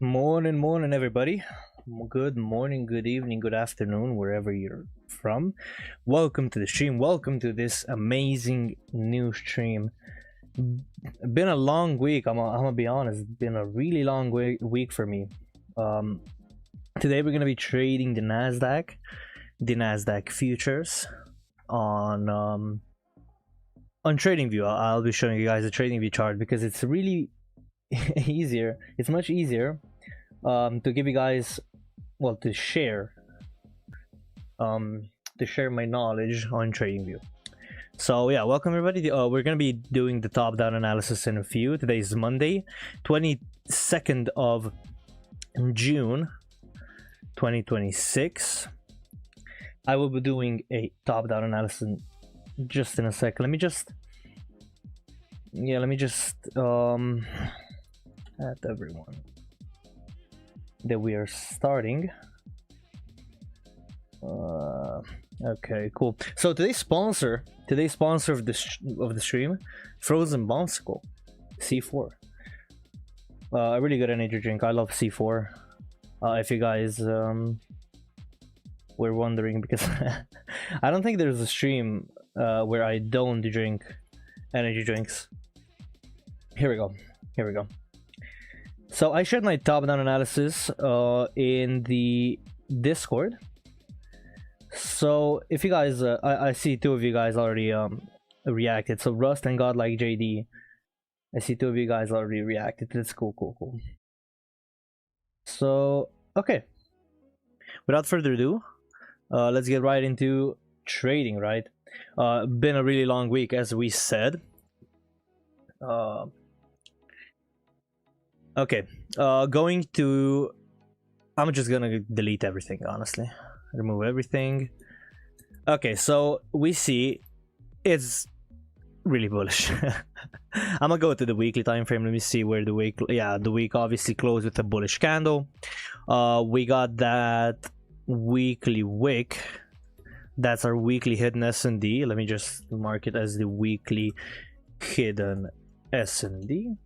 Morning, everybody. Good morning, good evening, good afternoon, wherever you're from. Welcome to the stream. Welcome to this amazing new stream. Been a long week. I'm gonna be honest. It's been a really long week for me. Today we're gonna be trading the Nasdaq futures on TradingView. I'll be showing you guys the TradingView chart because it's really easier. It's much easier to give you guys, well, to share my knowledge on TradingView. So yeah, welcome everybody. We're gonna be doing the top-down analysis in a few. Today is Monday, 22nd of June 2026. I will be doing a top-down analysis just in a second. Let me just at everyone that we are starting. Okay, cool. So today's sponsor of the stream, Frozen Bonsicle, C4. A really good energy drink. I love C4. If you guys were wondering, because I don't think there's a stream where I don't drink energy drinks. Here we go. So I shared my top-down analysis in the Discord. So if you guys, I see two of you guys already reacted. So Rust and Godlike JD, I see two of you guys already reacted. That's cool. So okay, without further ado, let's get right into trading. Right, been a really long week, as we said. Okay, I'm just gonna delete everything, honestly. Remove everything. Okay, so we see it's really bullish. I'm gonna go to the weekly time frame. Let me see where the week, the week obviously closed with a bullish candle. We got that weekly wick. That's our weekly hidden S&D. Let me just mark it as the weekly hidden S&D.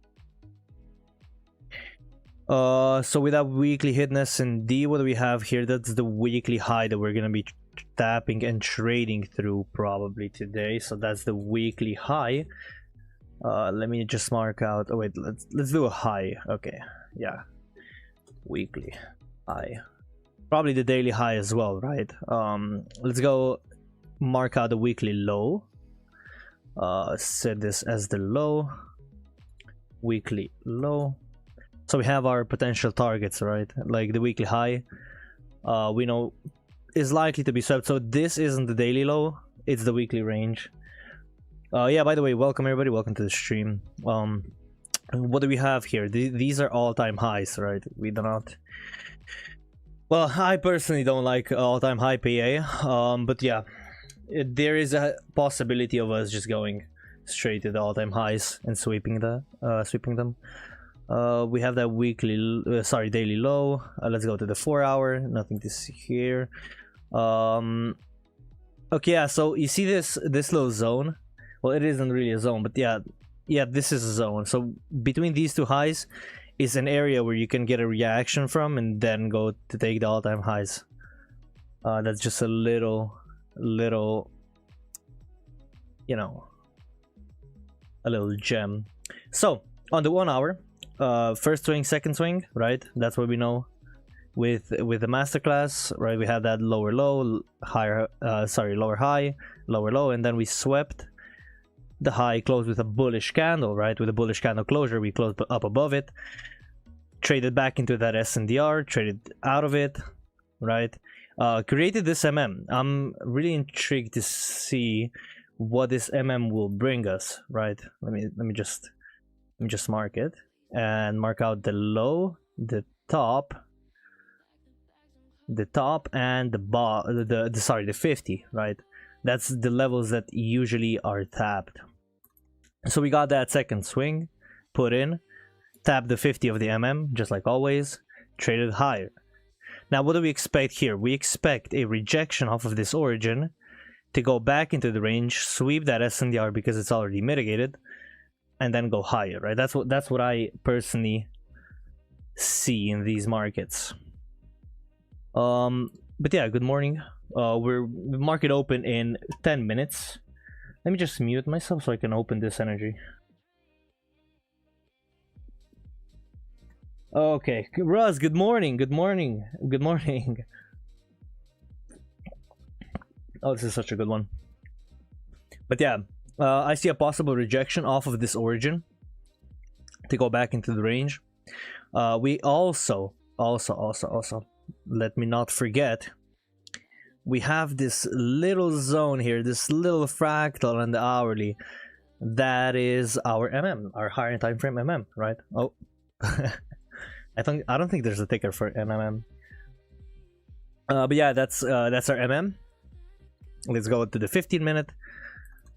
So with that weekly hidden S&D, what do we have here? That's the weekly high that we're gonna be tapping and trading through probably today. So that's the weekly high. Let me just mark out. Oh wait, let's do a high. Okay, yeah, weekly high, probably the daily high as well, right? Let's go mark out the weekly low. Set this as the low, weekly low. So we have our potential targets, right? Like the weekly high, we know is likely to be swept. So this isn't the daily low, it's the weekly range. Yeah, by the way, welcome everybody, welcome to the stream. What do we have here? These are all-time highs, right? We do not, well, I personally don't like all-time high PA, but yeah, there is a possibility of us just going straight to the all-time highs and sweeping them. We have that weekly, daily low. Let's go to the 4-hour. Nothing to see here. Okay, yeah. So you see this little zone. Well, it isn't really a zone, but yeah, this is a zone. So between these two highs is an area where you can get a reaction from, and then go to take the all-time highs. That's just a little, you know, a little gem. So on the 1 hour. First swing, second swing, right? That's what we know with the masterclass, right? We had that lower low, lower high, lower low, and then we swept the high, closed with a bullish candle, right? With a bullish candle closure, we closed up above it, traded back into that SNDR, traded out of it, right? Created this MM. I'm really intrigued to see what this MM will bring us, right? Let me just mark it. And mark out the low, the top, and the 50, right? That's the levels that usually are tapped. So we got that second swing, put in, tap the 50 of the MM, just like always, traded higher. Now what do we expect here? We expect a rejection off of this origin to go back into the range, sweep that SNDR because it's already mitigated, and then go higher, right? That's what I personally see in these markets. But yeah, good morning. We're market open in 10 minutes. Let me just mute myself so I can open this energy. Okay, Ruz, good morning, good morning, good morning. Oh, this is such a good one. But yeah, I see a possible rejection off of this origin to go back into the range. We also, let me not forget, we have this little zone here, this little fractal on the hourly. That is our MM, our higher time frame MM, right? Oh, I don't think there's a ticker for MMM. But yeah, that's our MM. Let's go to the 15-minute.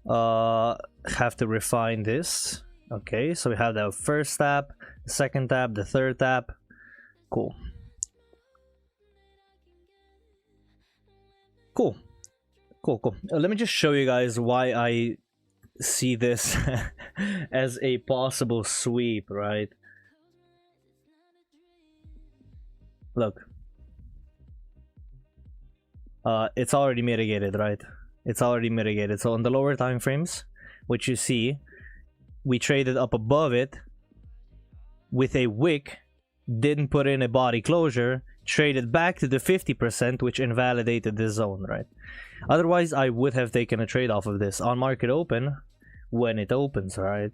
Have to refine this. Okay, so we have the first tap, the second tap, the third tap. Cool. Cool. Let me just show you guys why I see this as a possible sweep, right? Look. It's already mitigated, right? It's already mitigated. So on the lower time frames, which you see, we traded up above it with a wick, didn't put in a body closure, traded back to the 50%, which invalidated this zone, right? Otherwise, I would have taken a trade off of this on market open when it opens, right?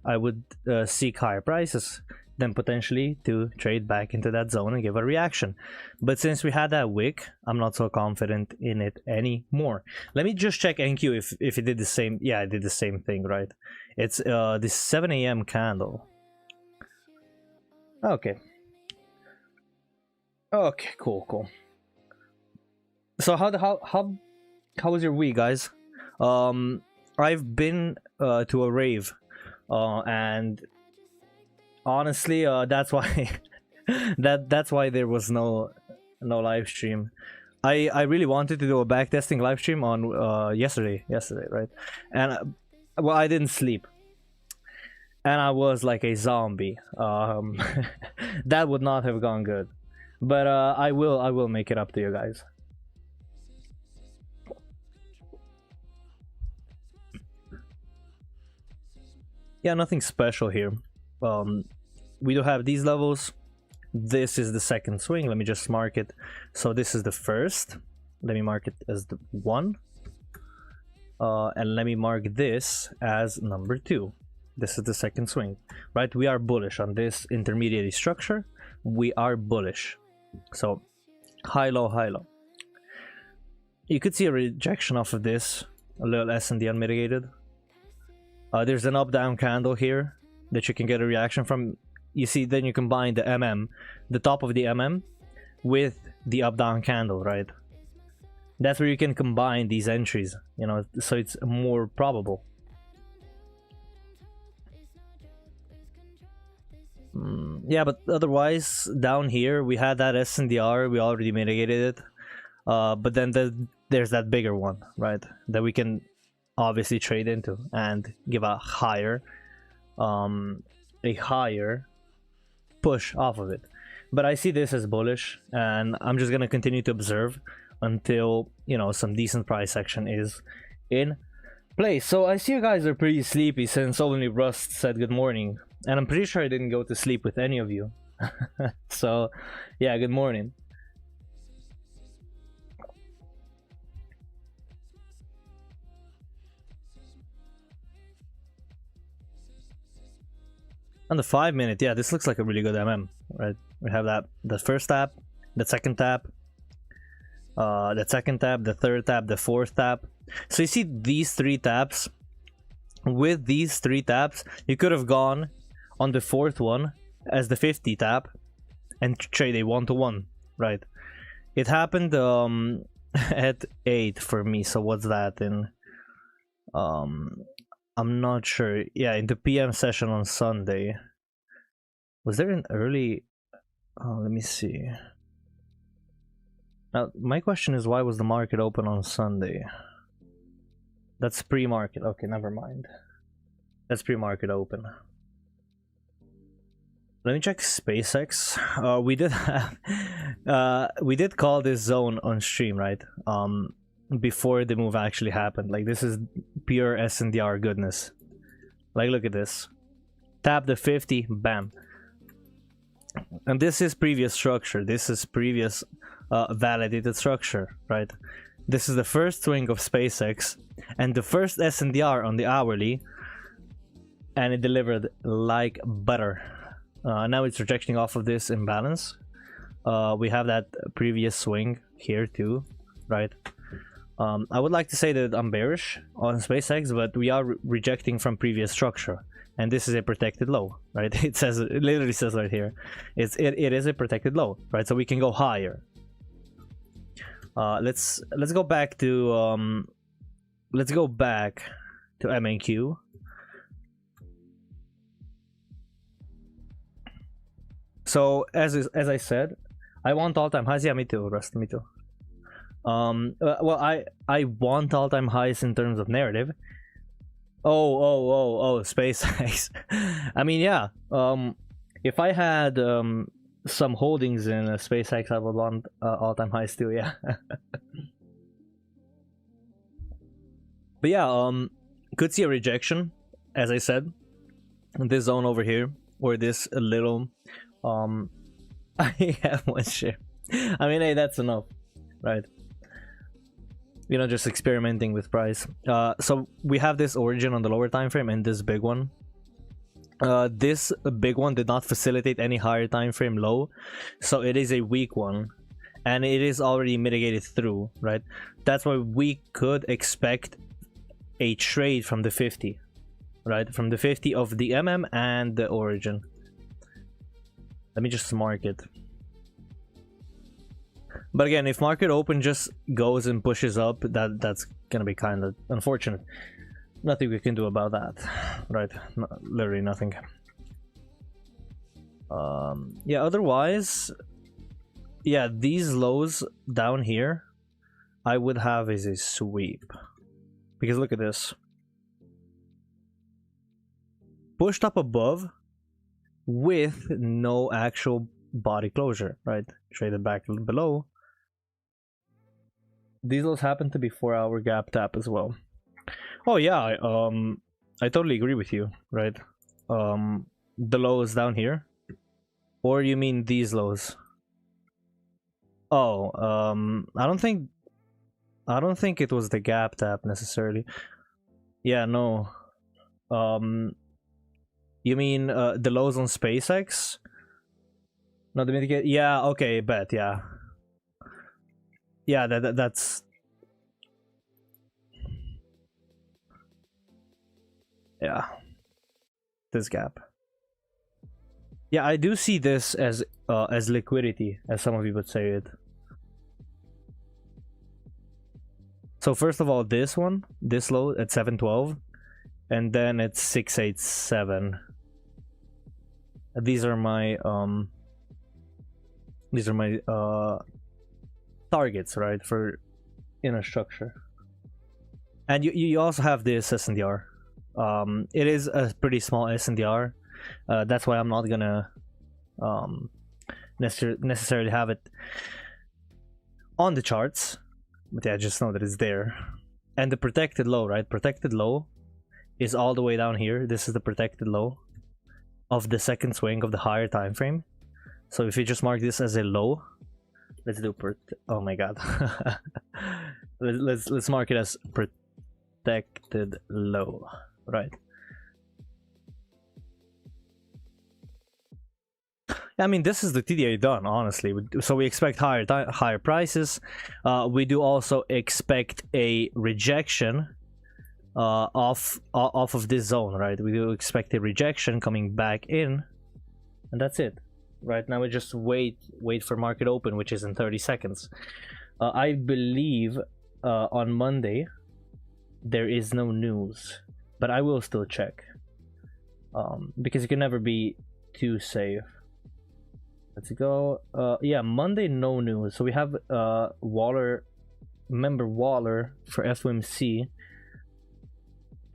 I would seek higher prices, then potentially to trade back into that zone and give a reaction. But since we had that wick, I'm not so confident in it anymore. Let me just check NQ if it did the same. Yeah, it did the same thing, right? It's this 7 a.m. candle. Okay. Okay, cool. So how was your week, guys? I've been to a rave, and honestly, that's why that's why there was no live stream. I really wanted to do a backtesting live stream on yesterday, right? And well, I didn't sleep, and I was like a zombie. That would not have gone good, but I will make it up to you guys. Yeah, nothing special here. We do have these levels. This is the second swing. Let me just mark it. So this is the first. Let me mark it as the 1. And let me mark this as number 2. This is the second swing, right? We are bullish on this intermediate structure. We are bullish. So high, low, high, low. You could see a rejection off of this. A little S&D unmitigated. There's an up-down candle here that you can get a reaction from. You see, then you combine the MM, the top of the MM, with the up-down candle, right? That's where you can combine these entries, you know, so it's more probable. Yeah, but otherwise, down here, we had that S&DR, we already mitigated it. But then there's that bigger one, right? That we can obviously trade into and give a higher push off of it. But I see this as bullish, and I'm just gonna continue to observe until, you know, some decent price action is in place. So I see you guys are pretty sleepy since only Rust said good morning, and I'm pretty sure I didn't go to sleep with any of you. So yeah, good morning. On the 5-minute, yeah, this looks like a really good MM, right? We have that, the first tap, the second tap, the second tap, the third tap, the fourth tap. So you see these 3 taps. With these 3 taps, you could have gone on the 4th one as the 50 tap and trade a 1-to-1, right? It happened at 8 for me, so what's that in? I'm not sure. Yeah, in the PM session on Sunday. Was there an early... Oh, let me see. Now, my question is, why was the market open on Sunday? That's pre-market. Okay, never mind. That's pre-market open. Let me check SpaceX. We did have, we did call this zone on stream, right? Before the move actually happened. Like, this is pure SNDR goodness. Like, look at this. Tap the 50, bam. And this is previous structure. This is previous validated structure, right? This is the first swing of SpaceX and the first SNDR on the hourly, and it delivered like butter. Now it's rejecting off of this imbalance. We have that previous swing here too, right? I would like to say that I'm bearish on SpaceX, but we are rejecting from previous structure, and this is a protected low, right? It says, it literally says right here, it is a protected low, right? So we can go higher. Let's go back to MNQ. So as I said, I want all-time highs. Yeah, me too, Rust, me too. Well, I want all-time highs in terms of narrative. Oh, SpaceX. I mean, yeah. If I had some holdings in SpaceX, I would want all-time highs too. Yeah. But yeah, could see a rejection, as I said, in this zone over here, or this little. I have one share. I mean, hey, that's enough, right? You know, just experimenting with price. So we have this origin on the lower time frame and this big one. This big one did not facilitate any higher time frame low, so it is a weak one, and it is already mitigated through, right? That's why we could expect a trade from the 50, right? From the 50 of the MM and the origin. Let me just mark it. But again, if market open just goes and pushes up, that's gonna be kind of unfortunate. Nothing we can do about that, right? No, literally nothing. Yeah, otherwise, yeah, these lows down here, I would have as a sweep. Because look at this. Pushed up above with no actual body closure, right? Traded back below. These lows happen to be 4-hour gap tap as well. Oh yeah, I totally agree with you, right? The lows down here, or you mean these lows? Oh, I don't think it was the gap tap necessarily. Yeah, no. You mean the lows on SpaceX? No, the mitigate. Yeah, okay, bet. Yeah, yeah. That's. Yeah, this gap. Yeah, I do see this as liquidity, as some of you would say it. So first of all, this one, this low at 712, and then it's 687. These are my targets, right, for inner structure. And you also have this SNDR. It is a pretty small SNDR. That's why I'm not gonna necessarily have it on the charts. But yeah, just know that it's there. And the protected low, right? Protected low is all the way down here. This is the protected low of the second swing of the higher time frame. So if you just mark this as a low, let's do oh my god. let's mark it as protected low, right? I mean, this is the TDA done, honestly. So we expect higher prices. We do also expect a rejection off of this zone, right? We do expect a rejection coming back in, and that's it. Right now we just wait for market open, which is in 30 seconds. I believe on Monday there is no news, but I will still check because you can never be too safe. Let's go. Yeah, Monday no news. So we have Waller, member Waller for FOMC.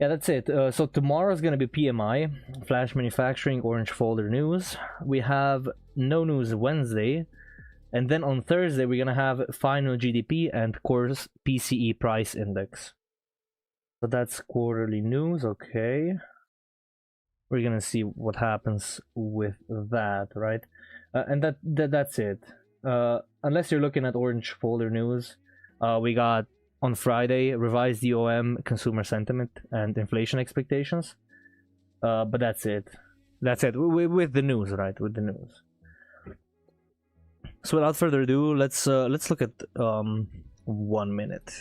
Yeah, that's it. So tomorrow is going to be PMI, Flash Manufacturing, Orange Folder News. We have no news Wednesday. And then on Thursday, we're going to have final GDP and core PCE price index. So that's quarterly news, okay. We're going to see what happens with that, right? And that's it. Unless you're looking at Orange Folder News, we got on Friday revised DOM consumer sentiment and inflation expectations. But that's it. That's it with the news, right? With the news. So without further ado, let's look at 1 minute.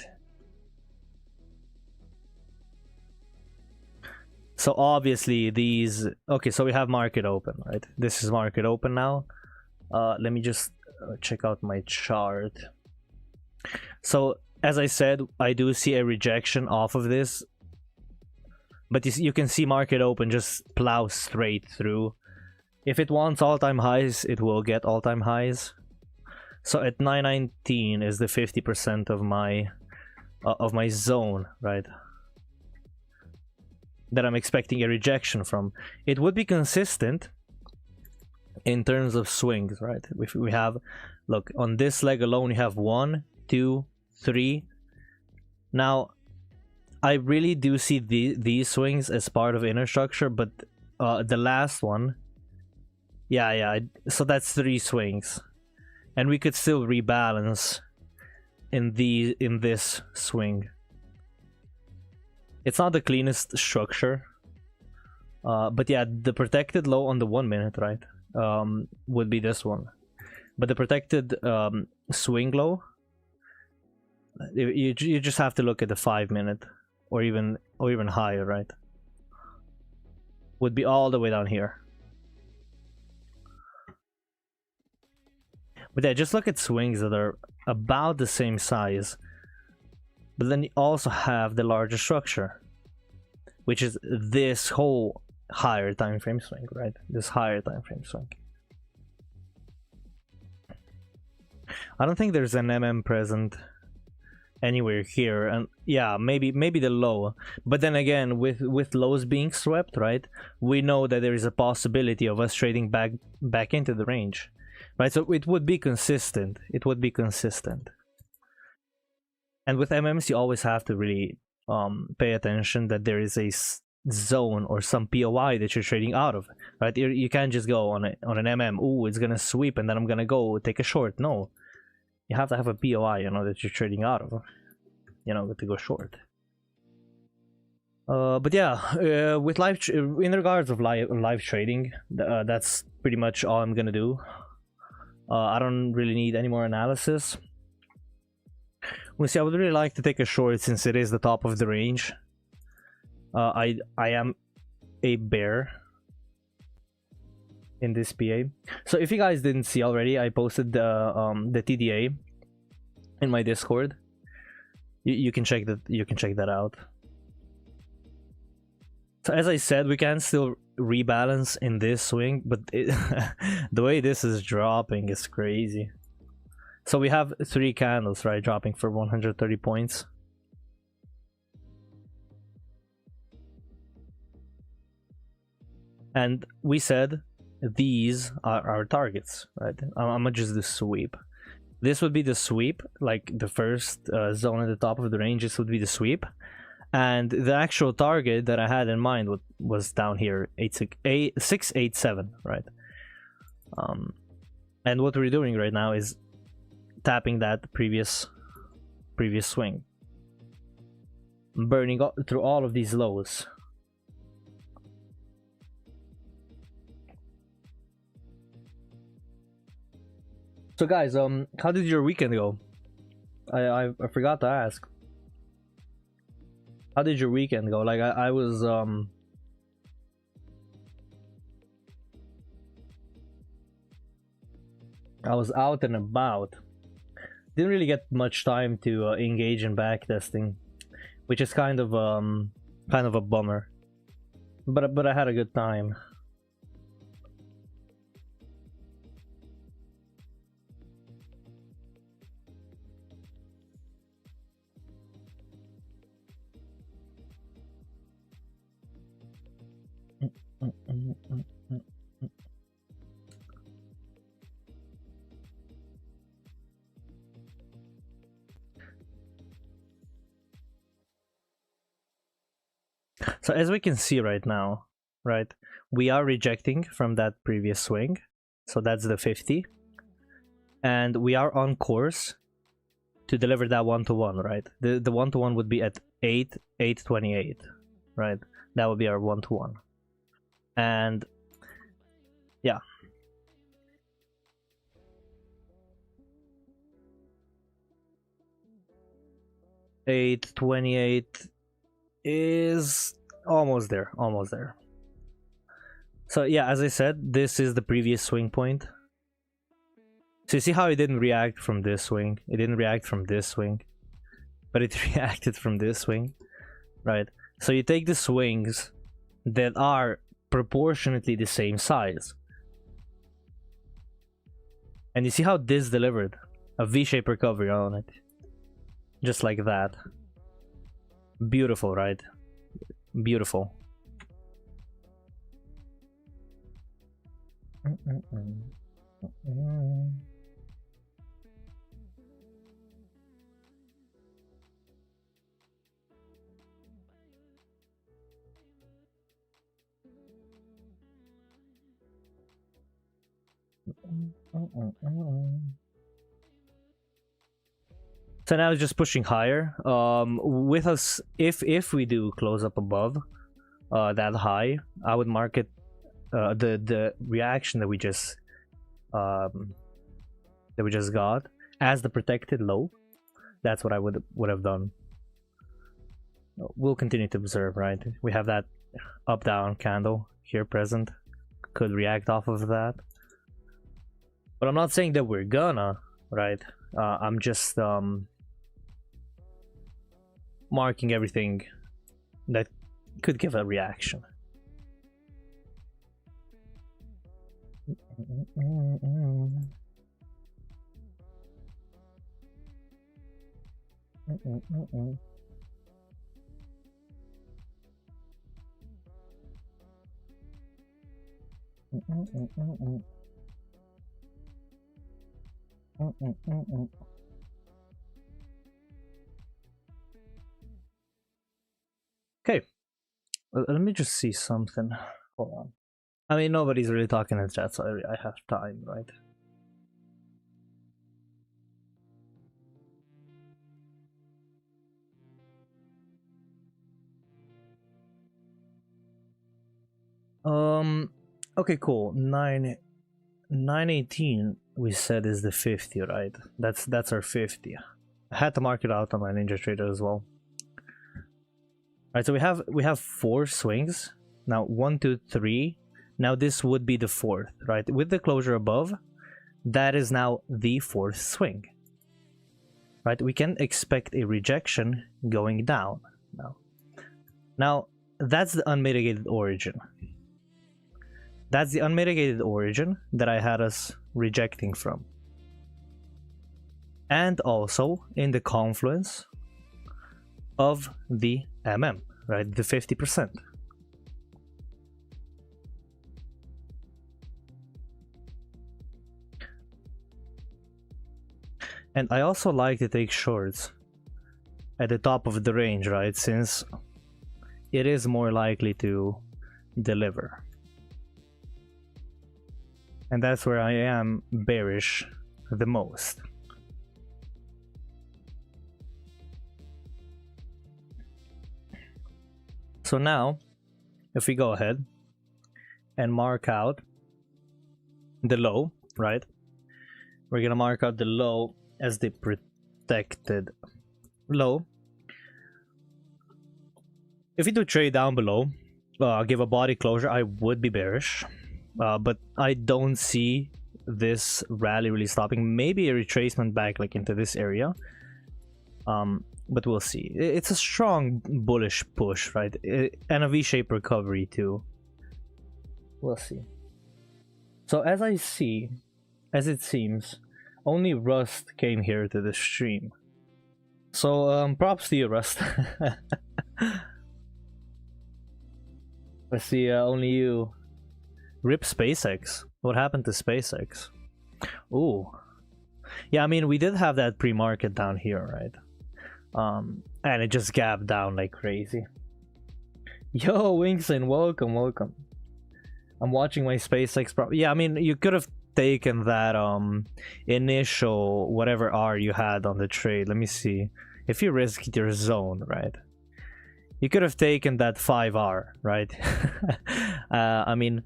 So obviously these, okay, so we have market open, right? This is market open now. Let me just check out my chart. So as I said, I do see a rejection off of this, but you can see market open just plow straight through. If it wants all-time highs, it will get all-time highs. So at 919 is the 50% of my zone, right? That I'm expecting a rejection from. It would be consistent in terms of swings, right? If we have, look, on this leg alone, you have 1, 2, 3. Now, I really do see these swings as part of inner structure, but the last one, yeah, so that's 3 swings. And we could still rebalance in this swing. It's not the cleanest structure, but yeah, the protected low on the 1 minute, right, would be this one. But the protected swing low, you just have to look at the 5 minute or even higher, right? Would be all the way down here. But yeah, just look at swings that are about the same size. But then you also have the larger structure, which is this whole higher time frame swing, right? This higher time frame swing. I don't think there's an MM present anywhere here, and yeah, maybe the low. But then again, with lows being swept, right? We know that there is a possibility of us trading back into the range. Right, so it would be consistent. It would be consistent. And with MMs, you always have to really pay attention that there is a zone or some POI that you're trading out of. Right, you can't just go on an MM. Ooh, it's gonna sweep, and then I'm gonna go take a short. No, you have to have a POI, you know, that you're trading out of. You know, to go short. But yeah, with in regards of live trading, that's pretty much all I'm gonna do. I don't really need any more analysis. We'll see. I would really like to take a short since it is the top of the range. I am a bear in this PA. So if you guys didn't see already, I posted the TDA in my Discord. You can check that. You can check that out. So as I said, we can still rebalance in this swing, but the way this is dropping is crazy. So we have 3 candles, right, dropping for 130 points. And we said these are our targets, right? I'm gonna just do sweep. This would be the sweep, like the first zone at the top of the range. This would be the sweep. And the actual target that I had in mind was down here, 687, right? And what we're doing right now is tapping that previous swing, burning through all of these lows. So guys, how did your weekend go? I forgot to ask. How did your weekend go? Like I was out and about. Didn't really get much time to engage in backtesting, which is kind of a bummer. But I had a good time. So as we can see right now, right, we are rejecting from that previous swing. So that's the 50. And we are on course to deliver that 1-to-1, right? The 1-to-1 would be at 828, right? That would be our 1-to-1. And yeah. $8.28 is almost there, almost there. So yeah, as I said, this is the previous swing point. So you see how it didn't react from this swing? It didn't react from this swing, but it reacted from this swing, right? So you take the swings that are proportionately the same size, and you see how this delivered a V-shaped recovery on it, just like that. Beautiful, right? Beautiful. So now it's just pushing higher. With us, if we do close up above that high, I would mark it the reaction that we just got as the protected low. That's what I would have done. We'll continue to observe, right? We have that up down candle here present, could react off of that, but I'm not saying that we're gonna, right? I'm just marking everything that could give a reaction. Okay, let me just see something. Hold on. I mean, nobody's really talking in chat, so I have time, right? Okay, cool. 918 we said is the 50, right? That's our 50. I had to mark it out on my NinjaTrader as well. Right, so we have 4 swings now. 1, 2, 3. Now this would be the 4th, right? With the closure above, that is now the 4th swing, right? We can expect a rejection going down now. That's the unmitigated origin. That's the unmitigated origin that I had us rejecting from, and also in the confluence of the right? The 50%. And I also like to take shorts at the top of the range, right? Since it is more likely to deliver. And that's where I am bearish the most. So now, if we go ahead and mark out the low, right? We're gonna mark out the low as the protected low. If we do trade down below, give a body closure, I would be bearish. But I don't see this rally really stopping. Maybe a retracement back like into this area. But we'll see. It's a strong bullish push, right? And a V-shaped recovery too. We'll see. So as I see, as it seems, only Rust came here to the stream. So props to you, Rust. I see only you. Rip SpaceX. What happened to SpaceX? Ooh. Yeah, I mean, we did have that pre-market down here, right? And it just gapped down like crazy. Yo, Wingson, welcome, welcome. I'm watching my SpaceX yeah, I mean, you could have taken that initial whatever R you had on the trade. Let me see. If you risked your zone, right? You could have taken that 5R, right? I mean,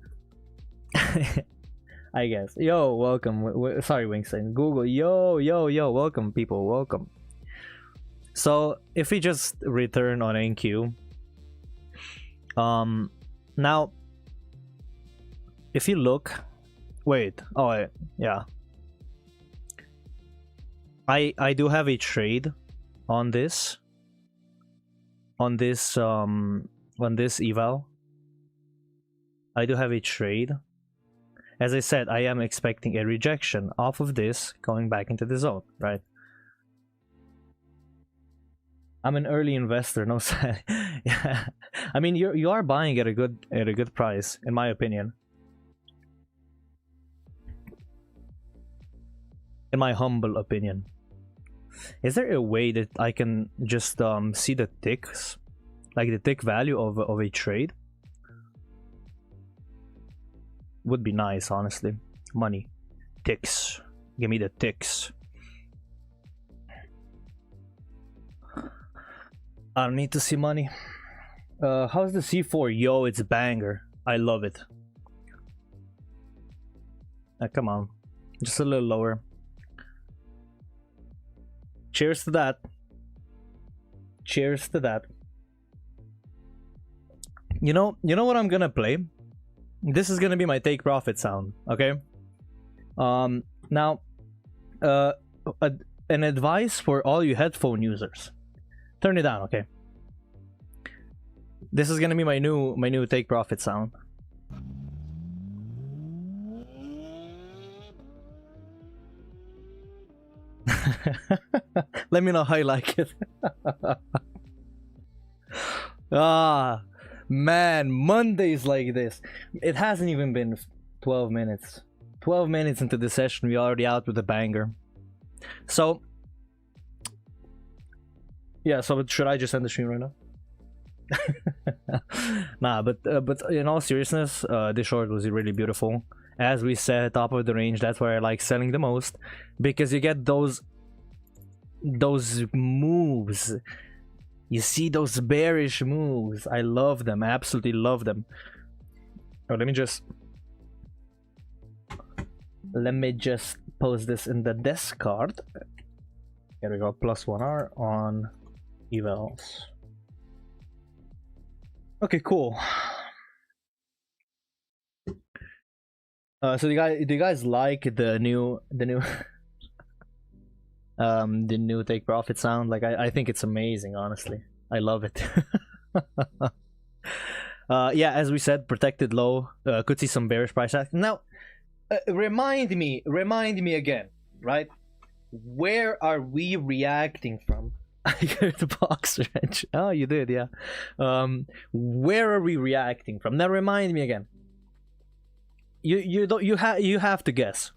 I guess. Yo, welcome. Sorry, Wingson. Google. Yo, welcome, people. Welcome. So, if we just return on NQ, now, if you look, wait, oh yeah, I do have a trade on this eval. I do have a trade. As I said, I am expecting a rejection off of this going back into the zone, right? I'm an early investor, no sad. Yeah. I mean, you are buying at a good price, in my opinion. In my humble opinion. Is there a way that I can just see the ticks, like the tick value of a trade? Would be nice, honestly. Money, ticks. Give me the ticks. I don't need to see money. How's the C4? Yo, it's a banger. I love it. Come on, just a little lower. Cheers to that. Cheers to that. You know what I'm gonna play? This is gonna be my take profit sound, okay? Now, an advice for all you headphone users: turn it down, okay? This is gonna be my new take profit sound. Let me know how you like it. Ah, man, Mondays like this. It hasn't even been 12 minutes. 12 minutes into the session, we're already out with a banger. So, yeah, so should I just end the stream right now? Nah, but in all seriousness, this short was really beautiful. As we said, top of the range, that's where I like selling the most, because you get those moves. You see those bearish moves. I love them. I absolutely love them. Oh, let me just post this in the Discord. Here we go. +1R on evals. Okay, cool. So do you guys like the new the new take profit sound? Like, I think it's amazing, honestly. I love it. Yeah, as we said, protected low, could see some bearish price action. Now, remind me again, right? Where are we reacting from? I heard the box wrench. Oh, you did, yeah. Where are we reacting from? Now, remind me again. You have to guess.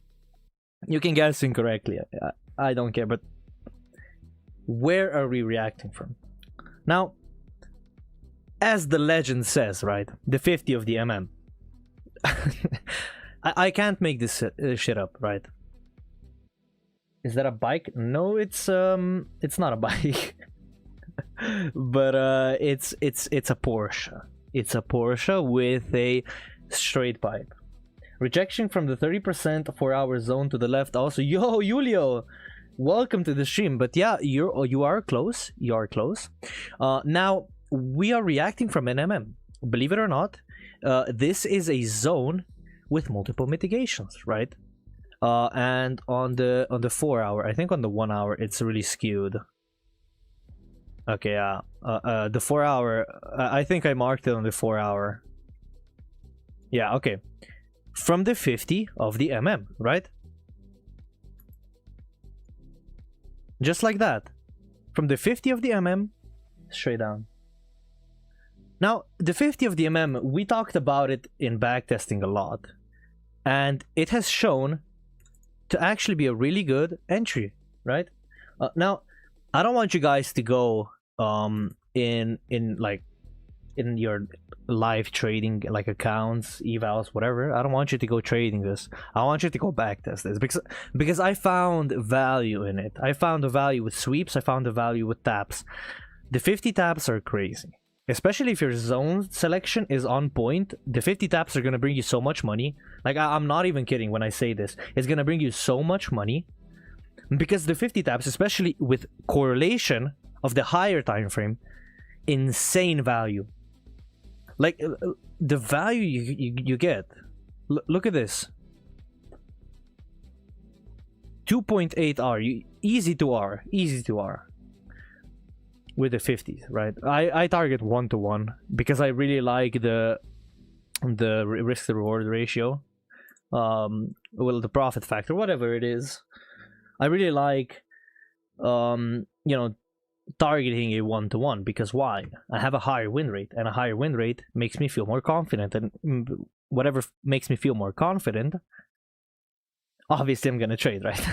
You can guess incorrectly. I don't care, but where are we reacting from? Now, as the legend says, right? The 50 of the MM. I can't make this shit up, right? Is that a bike? No, it's not a bike. But it's a Porsche. It's a Porsche with a straight pipe. Rejection from the 30% 4-hour zone to the left also. Yo, Julio, welcome to the stream. But yeah, you are close. You are close. Now, we are reacting from an MM. Believe it or not, this is a zone with multiple mitigations, right? And on the 4-hour, I think on the 1 hour, it's really skewed. Okay, yeah. The 4-hour, I think I marked it on the 4-hour. Yeah, okay. From the 50 of the MM, right? Just like that. From the 50 of the MM, straight down. Now, the 50 of the MM, we talked about it in backtesting a lot, and it has shown to actually be a really good entry, right? Now, I don't want you guys to go in your live trading like accounts, evals, whatever. I don't want you to go trading this. I want you to go backtest this because I found value in it. I found the value with sweeps. I found the value with taps. The 50 taps are crazy. Especially if your zone selection is on point, the 50 taps are going to bring you so much money. Like, I'm not even kidding when I say this. It's going to bring you so much money. Because the 50 taps, especially with correlation of the higher time frame, insane value. Like, the value you get. Look at this. 2.8 R. Easy to R. Easy to R. With the 50s, right? I target 1-to-1 because I really like the risk to reward ratio, well, the profit factor, whatever it is. I really like targeting a 1-to-1 because why? I have a higher win rate, and a higher win rate makes me feel more confident, and whatever makes me feel more confident, obviously I'm gonna trade, right?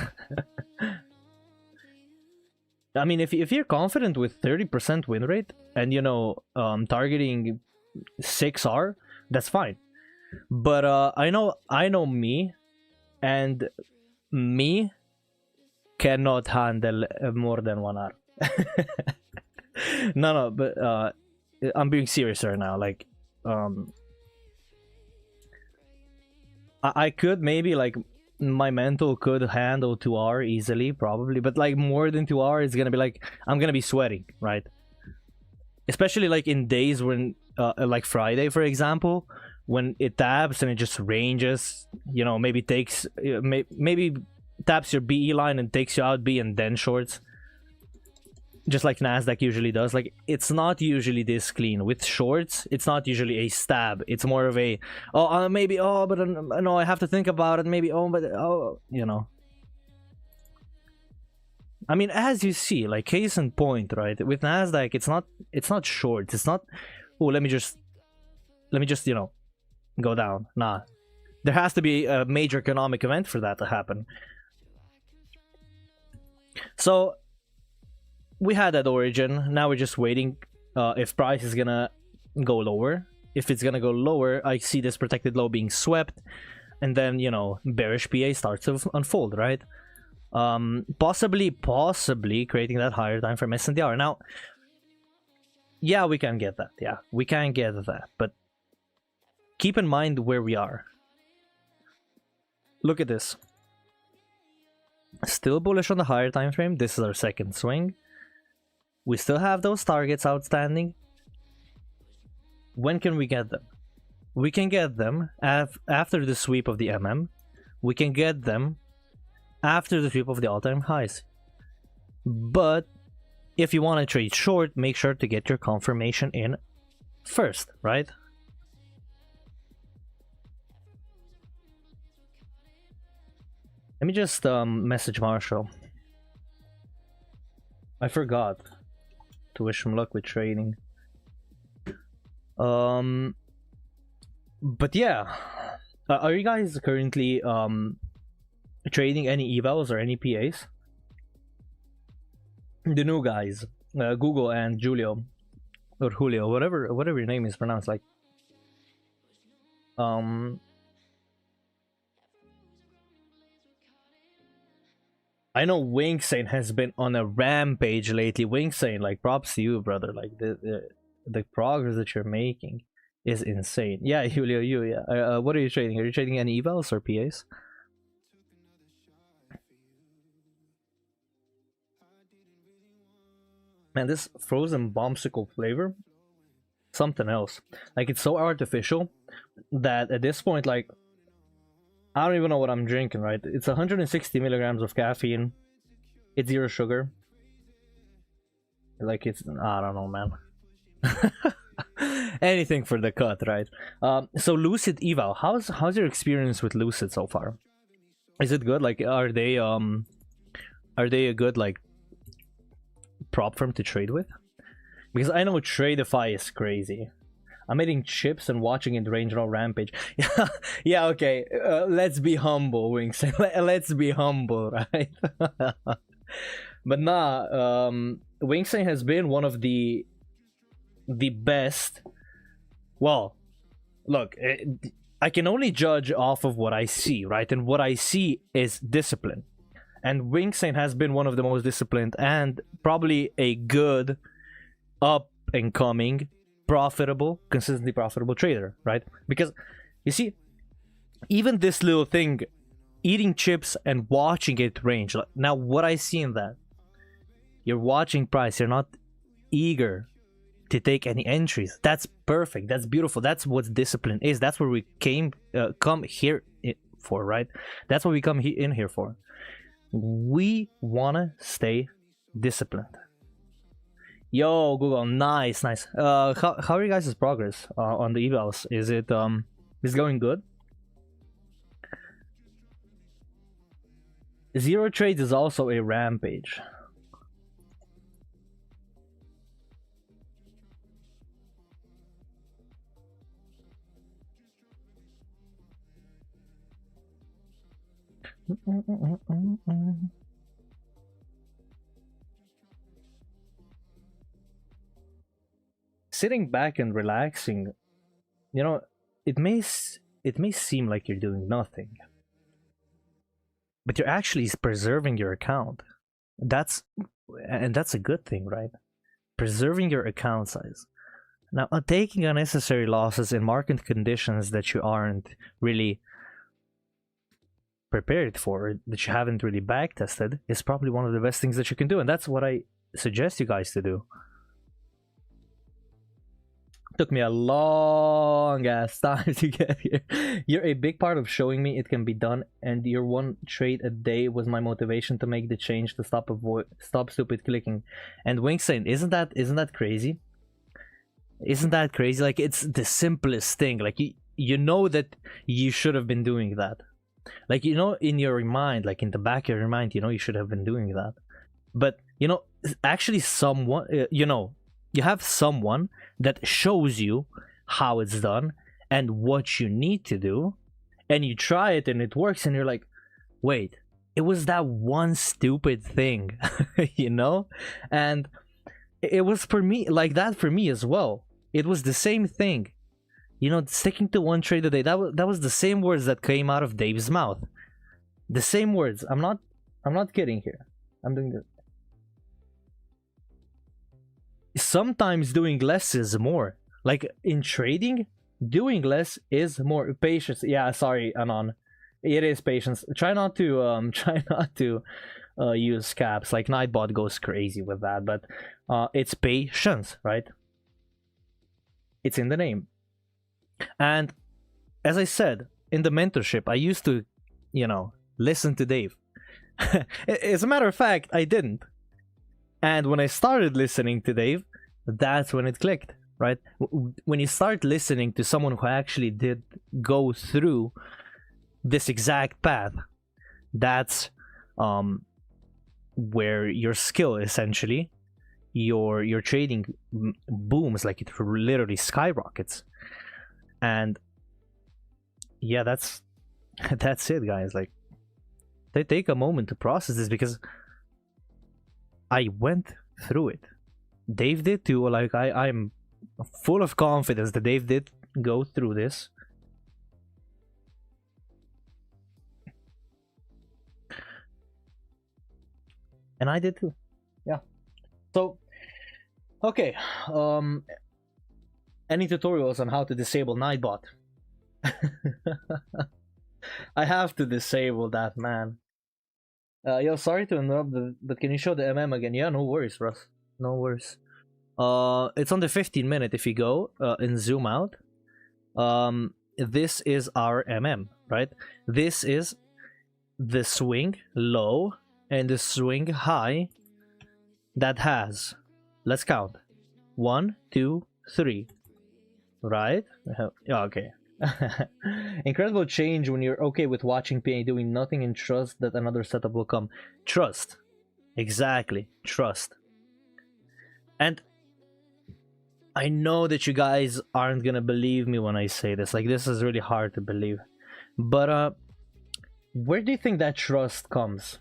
I mean, if you're confident with 30% win rate and targeting 6R, that's fine. But I know me, and me cannot handle more than 1R. No, but I'm being serious right now. Like, I could maybe like. My mental could handle 2R easily, probably, but like more than 2R is gonna be like I'm gonna be sweating, right? Especially like in days when like Friday, for example, when it taps and it just ranges, maybe takes maybe taps your BE line and takes you out B and then shorts, just like Nasdaq usually does. Like, it's not usually this clean with shorts. It's not usually a stab. It's more of a maybe but no, I have to think about it. Maybe but I mean, as you see, like, case in point, right? With Nasdaq, it's not shorts. It's not let me just go down. Nah, there has to be a major economic event for that to happen. So we had that origin. Now we're just waiting if price is gonna go lower. If it's gonna go lower, I see this protected low being swept, and then bearish PA starts to unfold, right? Possibly creating that higher time frame SNDR. Now, yeah, we can get that. Yeah, we can get that, but keep in mind where we are. Look at this. Still bullish on the higher time frame. This is our second swing. We still have those targets outstanding. When can we get them? We can get them after the sweep of the MM. We can get them after the sweep of the all-time highs. But if you want to trade short, make sure to get your confirmation in first, right? Let me just message Marshall. I forgot to wish him luck with trading. But yeah, are you guys currently trading any evals or any PAs? The new guys, Google and Julio or Julio, whatever your name is pronounced. Like, I know Wingsane has been on a rampage lately. Wingsane, like, props to you, brother. Like, the progress that you're making is insane. Yeah, Julio, yeah. What are you trading? Are you trading any evals or PAs? Man, this frozen bombsicle flavor, something else. Like, it's so artificial that at this point, like, I don't even know what I'm drinking, right? It's 160 milligrams of caffeine. It's 0 sugar. Like, it's, I don't know, man. Anything for the cut, right? So Lucid Eval, how's your experience with Lucid so far? Is it good? Like, are they a good, like, prop firm to trade with? Because I know Tradeify is crazy. I'm eating chips and watching it range on rampage. Yeah, yeah, okay. Let's be humble, Wings. Let's be humble, right? But nah, Wingsing has been one of the best. Well, look, I can only judge off of what I see, right? And what I see is discipline. And Wingsane has been one of the most disciplined and probably a good up and coming profitable, consistently profitable trader, right? Because you see, even this little thing, eating chips and watching it range. Now, what I see in that, you're watching price, you're not eager to take any entries. That's perfect. That's beautiful. That's what discipline is. That's where we come here for, right? That's what we come in here for. We wanna stay disciplined. Yo, Google, nice. How are you guys' progress on the evals? Is it going good? Zero trades is also a rampage. Sitting back and relaxing, you know, it may seem like you're doing nothing, but you're actually preserving your account. That's a good thing, right? Preserving your account size. Now, taking unnecessary losses in market conditions that you aren't really prepared for, that you haven't really backtested, is probably one of the best things that you can do, and that's what I suggest you guys to do. Took me a long ass time to get here. You're a big part of showing me it can be done, and your one trade a day was my motivation to make the change to stop stupid clicking. And Wingsane, isn't that crazy? Isn't that crazy? Like, it's the simplest thing. Like, you know that you should have been doing that. Like, you know, in your mind, like in the back of your mind, you know you should have been doing that. But, you know, actually someone, you know, you have someone that shows you how it's done and what you need to do, and you try it and it works, and you're like, wait, it was that one stupid thing, you know? And it was for me, like that for me as well. It was the same thing. You know, sticking to one trade a day, that was the same words that came out of Dave's mouth. The same words. I'm not kidding here. I'm doing this. Sometimes doing less is more. Like in trading, doing less is more. Patience. Yeah, sorry, Anon. It is patience. Try not to use caps. Like Nightbot goes crazy with that, but it's patience, right? It's in the name. And as I said, in the mentorship, I used to, you know, listen to Dave. As a matter of fact, I didn't. And when I started listening to Dave, that's when it clicked, right? When you start listening to someone who actually did go through this exact path, that's where your skill, essentially, your trading booms, like it literally skyrockets. And yeah, that's it, guys. Like, they take a moment to process this, because I went through it. Dave did too. Like, I'm full of confidence that Dave did go through this. And I did too. Yeah. So, okay. Any tutorials on how to disable Nightbot? I have to disable that, man. Yo, sorry to interrupt, but can you show the MM again? Yeah, no worries, Russ. No worries. It's on the 15-minute. If you go and zoom out, this is our MM, right? This is the swing low and the swing high that has, let's count, 1, 2, 3, right? Yeah, okay. Incredible change when you're okay with watching PA doing nothing and trust that another setup will come. Trust. Exactly. Trust. And I know that you guys aren't gonna believe me when I say this. Like, this is really hard to believe. But where do you think that trust comes?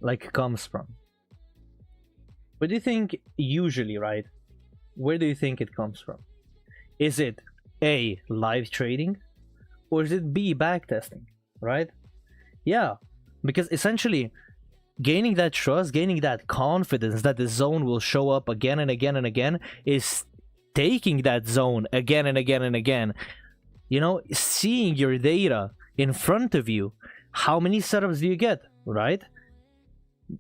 Like, comes from? Where do you think usually, right? Where do you think it comes from? Is it A, live trading? Or is it B, backtesting? Right? Yeah. Because essentially, gaining that trust, gaining that confidence that the zone will show up again and again and again is taking that zone again and again and again. You know, seeing your data in front of you. How many setups do you get, right?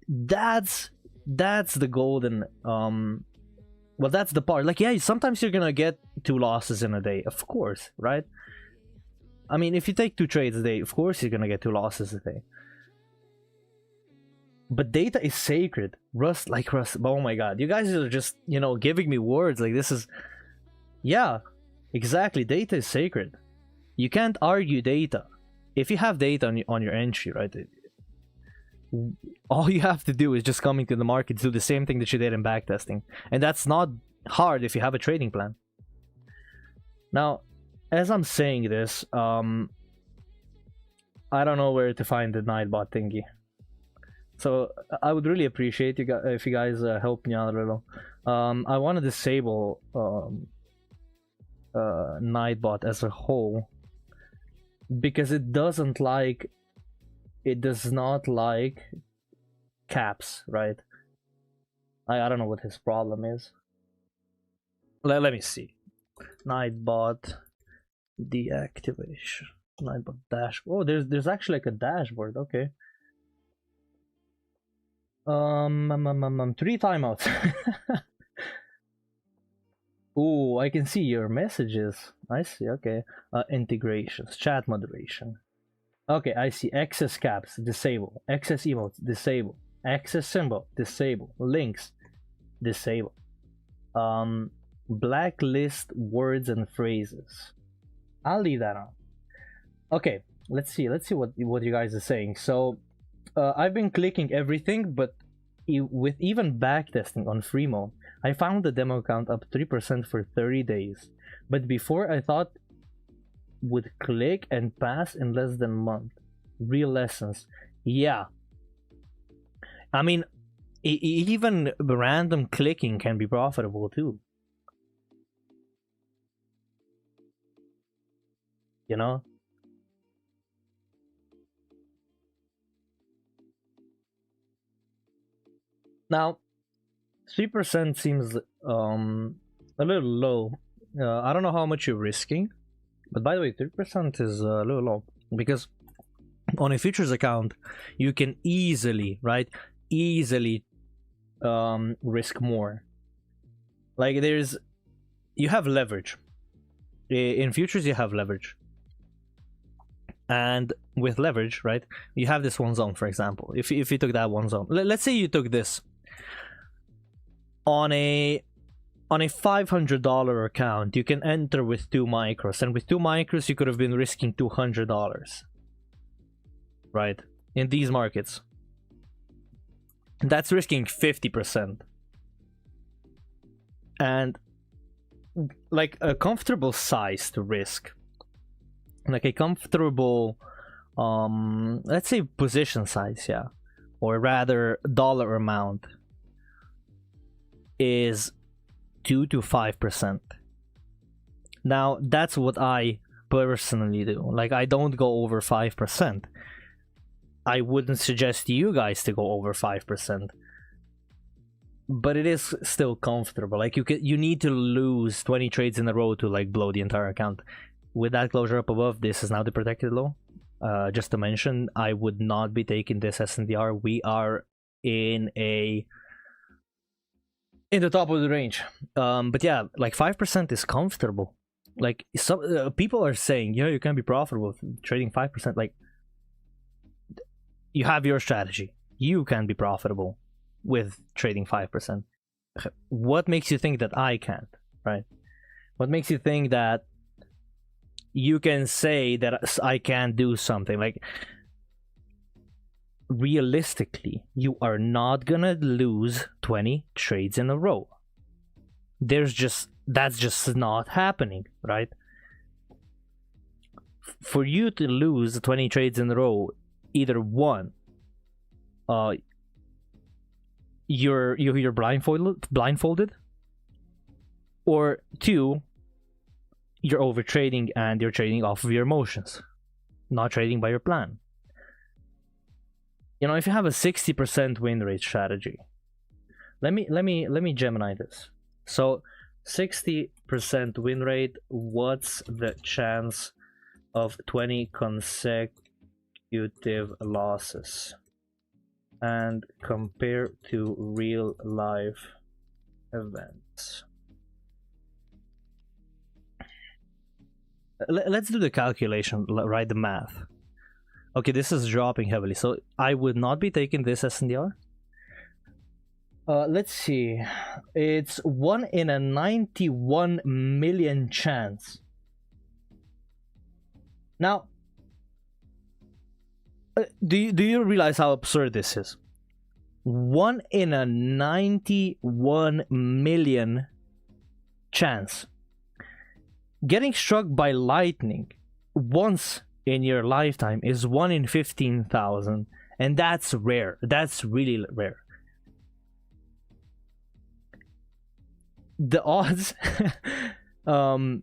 That's the golden well, that's the part. Like, yeah, sometimes you're gonna get 2 losses in a day, of course, right? I mean, if you take 2 trades a day, of course you're gonna get 2 losses a day. But data is sacred. Rust, oh my god, you guys are just, you know, giving me words. Like, this is, yeah, exactly. Data is sacred. You can't argue data. If you have data on your entry, right, all you have to do is just coming to the market, do the same thing that you did in backtesting. And that's not hard if you have a trading plan. Now, as I'm saying this, I don't know where to find the Nightbot thingy. So I would really appreciate if you guys help me out a little. I want to disable Nightbot as a whole, because it does not like caps, right? I don't know what his problem is. Let me see. Nightbot deactivation. Nightbot dash. Oh, there's actually like a dashboard. Okay. 3 timeouts. Oh, I can see your messages. I see. Okay. Integrations, chat moderation. Okay, I see. Excess caps, disable. Excess emotes, disable. Excess symbol, disable. Links, disable. Blacklist words and phrases. I'll leave that on. Okay, let's see what you guys are saying. So I've been clicking everything, but with even backtesting on free mode, I found the demo count up 3% for 30 days. But before, I thought would click and pass in less than a month. Real lessons. Yeah. I mean, even random clicking can be profitable too. You know? Now, 3% seems a little low. I don't know how much you're risking, but by the way, 3% is a little low, because on a futures account you can easily risk more. Like, you have leverage in futures. You have leverage, and with leverage, right, you have this one zone. For example, if you took that one zone, let's say you took this on a $500 account, you can enter with 2 micros, and with 2 micros you could have been risking $200, right? In these markets, that's risking 50%. And like a comfortable size to risk, like a comfortable let's say position size, yeah, or rather dollar amount, is 2 to 5%. Now, that's what I personally do. Like, I don't go over 5%. I wouldn't suggest you guys to go over 5%, but it is still comfortable. Like, you need to lose 20 trades in a row to like blow the entire account. With that closure up above, this is now the protected low. Just to mention, I would not be taking this SNDR. We are in the top of the range. But yeah, like 5% is comfortable. Like, some people are saying, you know, you can be profitable trading 5%. Like, you have your strategy. You can be profitable with trading 5%. What makes you think that I can't, right? What makes you think that you can say that I can't do something? Like, realistically, you are not gonna lose 20 trades in a row. There's just That's just not happening, right? For you to lose 20 trades in a row, either one, you're blindfolded, or two, you're over trading and you're trading off of your emotions, not trading by your plan. You know, if you have a 60% win rate strategy, let me Gemini this. So 60% win rate, what's the chance of 20 consecutive losses? And compare to real life events. Let's do the calculation, right? The math. Okay, this is dropping heavily, so I would not be taking this SNDR. Let's see. It's 1 in a 91 million chance. Now, do you realize how absurd this is? 1 in a 91 million chance. Getting struck by lightning once in your lifetime is 1 in 15,000, and that's rare. That's really rare. The odds, the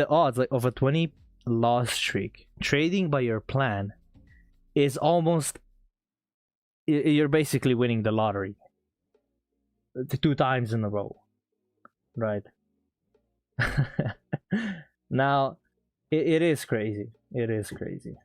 odds like of a 20 loss streak trading by your plan is almost, you're basically winning the lottery 2 times in a row, right? Now it is crazy. It is crazy.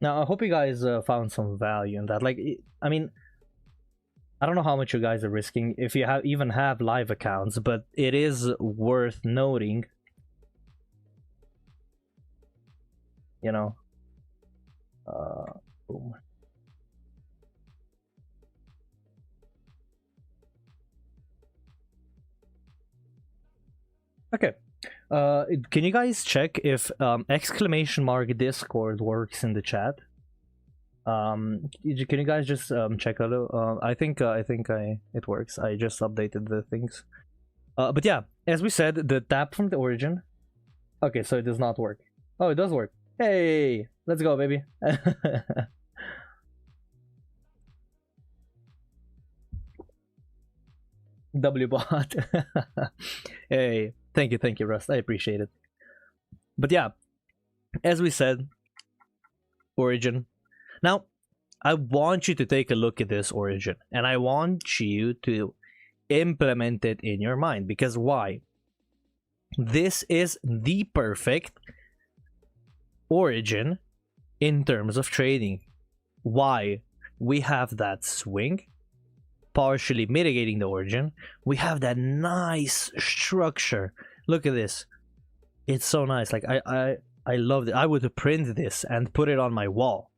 Now, I hope you guys found some value in that. Like, I mean, I don't know how much you guys are risking if you even have live accounts, but it is worth noting, you know. Boom. Okay. Can you guys check if exclamation mark Discord works in the chat? Can you guys just check a little? I think it works. I just updated the things. But yeah, as we said, the tap from the origin. Okay, so it does not work. Oh, it does work. Hey, let's go, baby. Wbot. Hey, thank you, Rust. I appreciate it. But yeah, as we said, origin. Now, I want you to take a look at this origin, and I want you to implement it in your mind. Because why? This is the perfect origin in terms of trading. Why? We have that swing partially mitigating the origin. We have that nice structure. Look at this. It's so nice. Like I love it. I would print this and put it on my wall.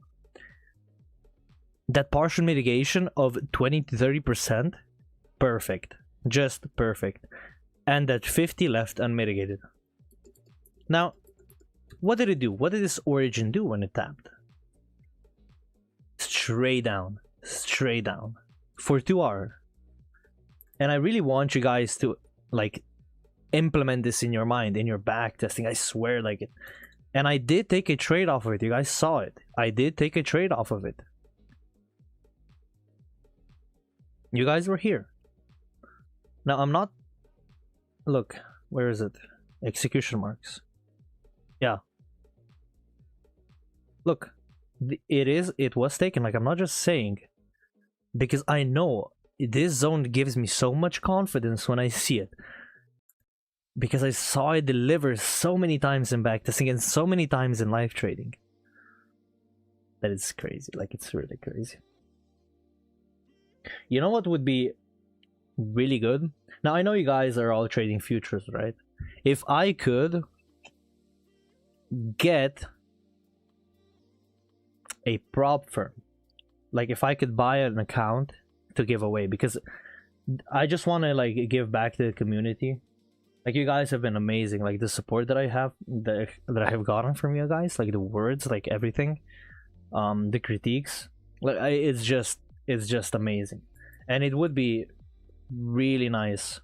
That partial mitigation of 20 to 30%, perfect. Just perfect. And that 50 left unmitigated. Now, what did it do? What did this origin do when it tapped? Straight down. Straight down. For 2 hours. And I really want you guys to, like, implement this in your mind, in your back testing. I swear, like it. And I did take a trade off of it. You guys saw it. I did take a trade off of it. You guys were here. Now, I'm not... Look, where is it? Execution marks. Yeah. Look, it was taken. Like, I'm not just saying, because I know this zone gives me so much confidence when I see it, because I saw it deliver so many times in backtesting and so many times in live trading. That is crazy. Like, it's really crazy. You know what would be really good? Now, I know you guys are all trading futures, right? If I could get a prop firm, like if I could buy an account to give away, because I just want to like give back to the community Like, you guys have been amazing. Like, the support that I have, that I have gotten from you guys, like the words, like everything, the critiques, like it's just amazing. And it would be really nice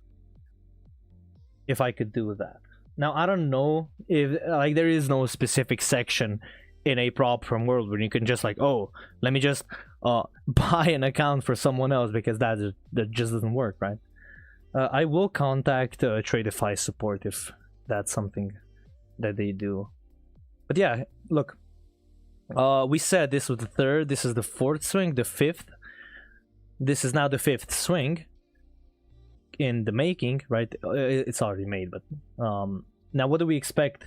if I could do that. Now, I don't know if, like, there is no specific section in a prop from World where you can just like, oh, let me just buy an account for someone else, because that just doesn't work, right? I will contact Tradeify support if that's something that they do. But yeah, look, we said this was the third, this is the fourth swing, the fifth. This is now the fifth swing in the making, right? It's already made, but now what do we expect?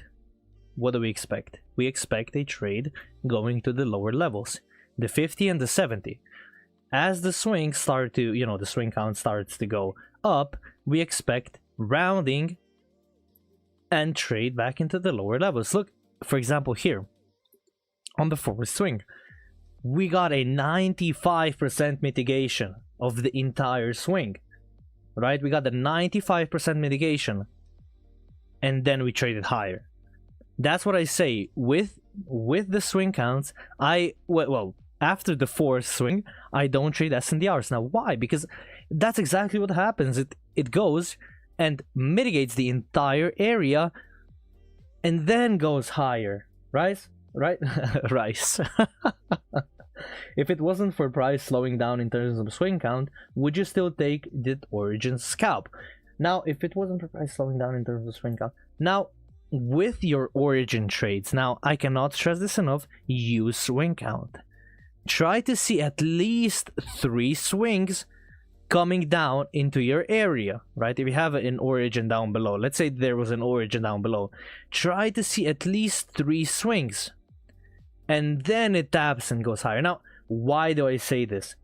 What do we expect? We expect a trade going to the lower levels, the 50 and the 70. As the swings start to, you know, the swing count starts to go up, we expect rounding and trade back into the lower levels. Look, for example, here on the fourth swing, we got a 95% mitigation of the entire swing, right? We got the 95% mitigation, and then we traded higher. That's what I say with the swing counts. Well, after the fourth swing, I don't trade SNDRs. Now, why? Because that's exactly what happens. It goes and mitigates the entire area and then goes higher. Right? Rice. If it wasn't for price slowing down in terms of swing count, would you still take the origin scalp? Now, if it wasn't for price slowing down in terms of swing count, now with your origin trades, now I cannot stress this enough, use swing count. Try to see at least 3 swings coming down into your area, right? If you have an origin down below, let's say there was an origin down below, try to see at least 3 swings, and then it taps and goes higher. Now, why do I say this?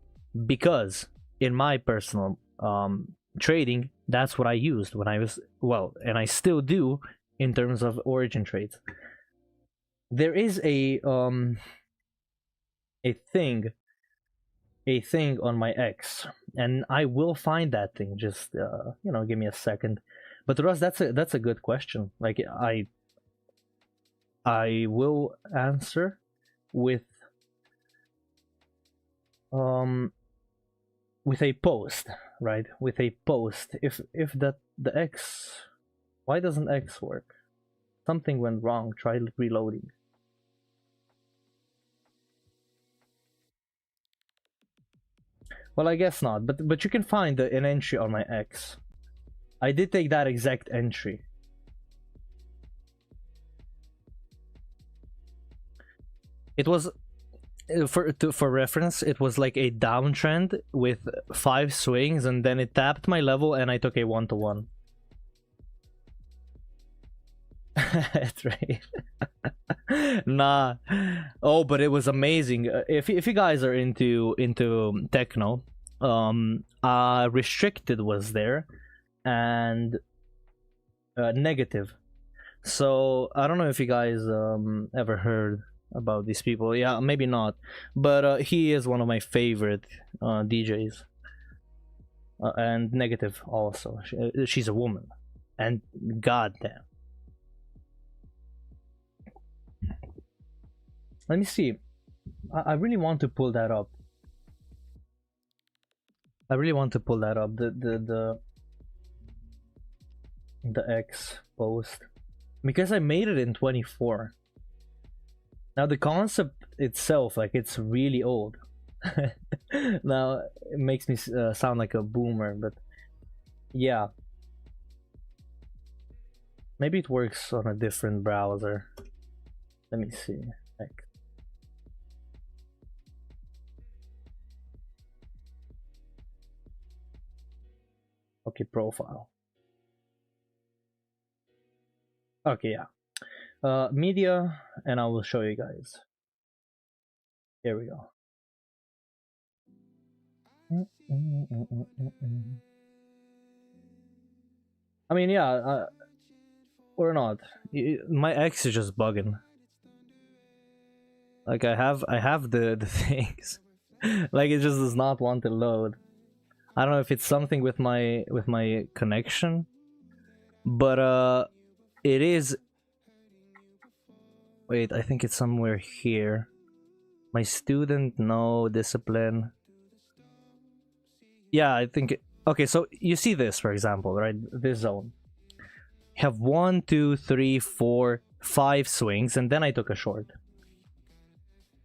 Because in my personal trading, that's what I used when I was, well, and I still do in terms of origin trades. There is a thing on my X, and I will find that thing. Just you know, give me a second. But Russ, that's a good question. Like, I will answer with a post, right? With a post. If that the X, why doesn't X work? Something went wrong. Try reloading. Well, I guess not, but you can find an entry on my X. I did take that exact entry. It was, for reference, it was like a downtrend with 5 swings, and then it tapped my level, and I took a 1-to-1. That's right. Nah. Oh, but it was amazing. If you guys are into techno, restricted was there, and negative. So I don't know if you guys ever heard about these people. Yeah, maybe not, but he is one of my favorite DJs. And negative also. She's a woman, and goddamn. Let me see. I really want to pull that up. I really want to pull that up. The X post, because I made it in 24. Now the concept itself, like, it's really old. Now it makes me sound like a boomer, but yeah. Maybe it works on a different browser. Let me see. X. Okay, profile. Okay, yeah. Media, and I will show you guys. Here we go. I mean, yeah, or not. My X is just bugging. Like, I have the things. Like, it just does not want to load. I don't know if it's something with my connection, But it is, wait, I think it's somewhere here. My student, no, discipline. Yeah, I think okay, so you see this, for example, right? This zone. You have 1, 2, 3, 4, 5 swings, and then I took a short.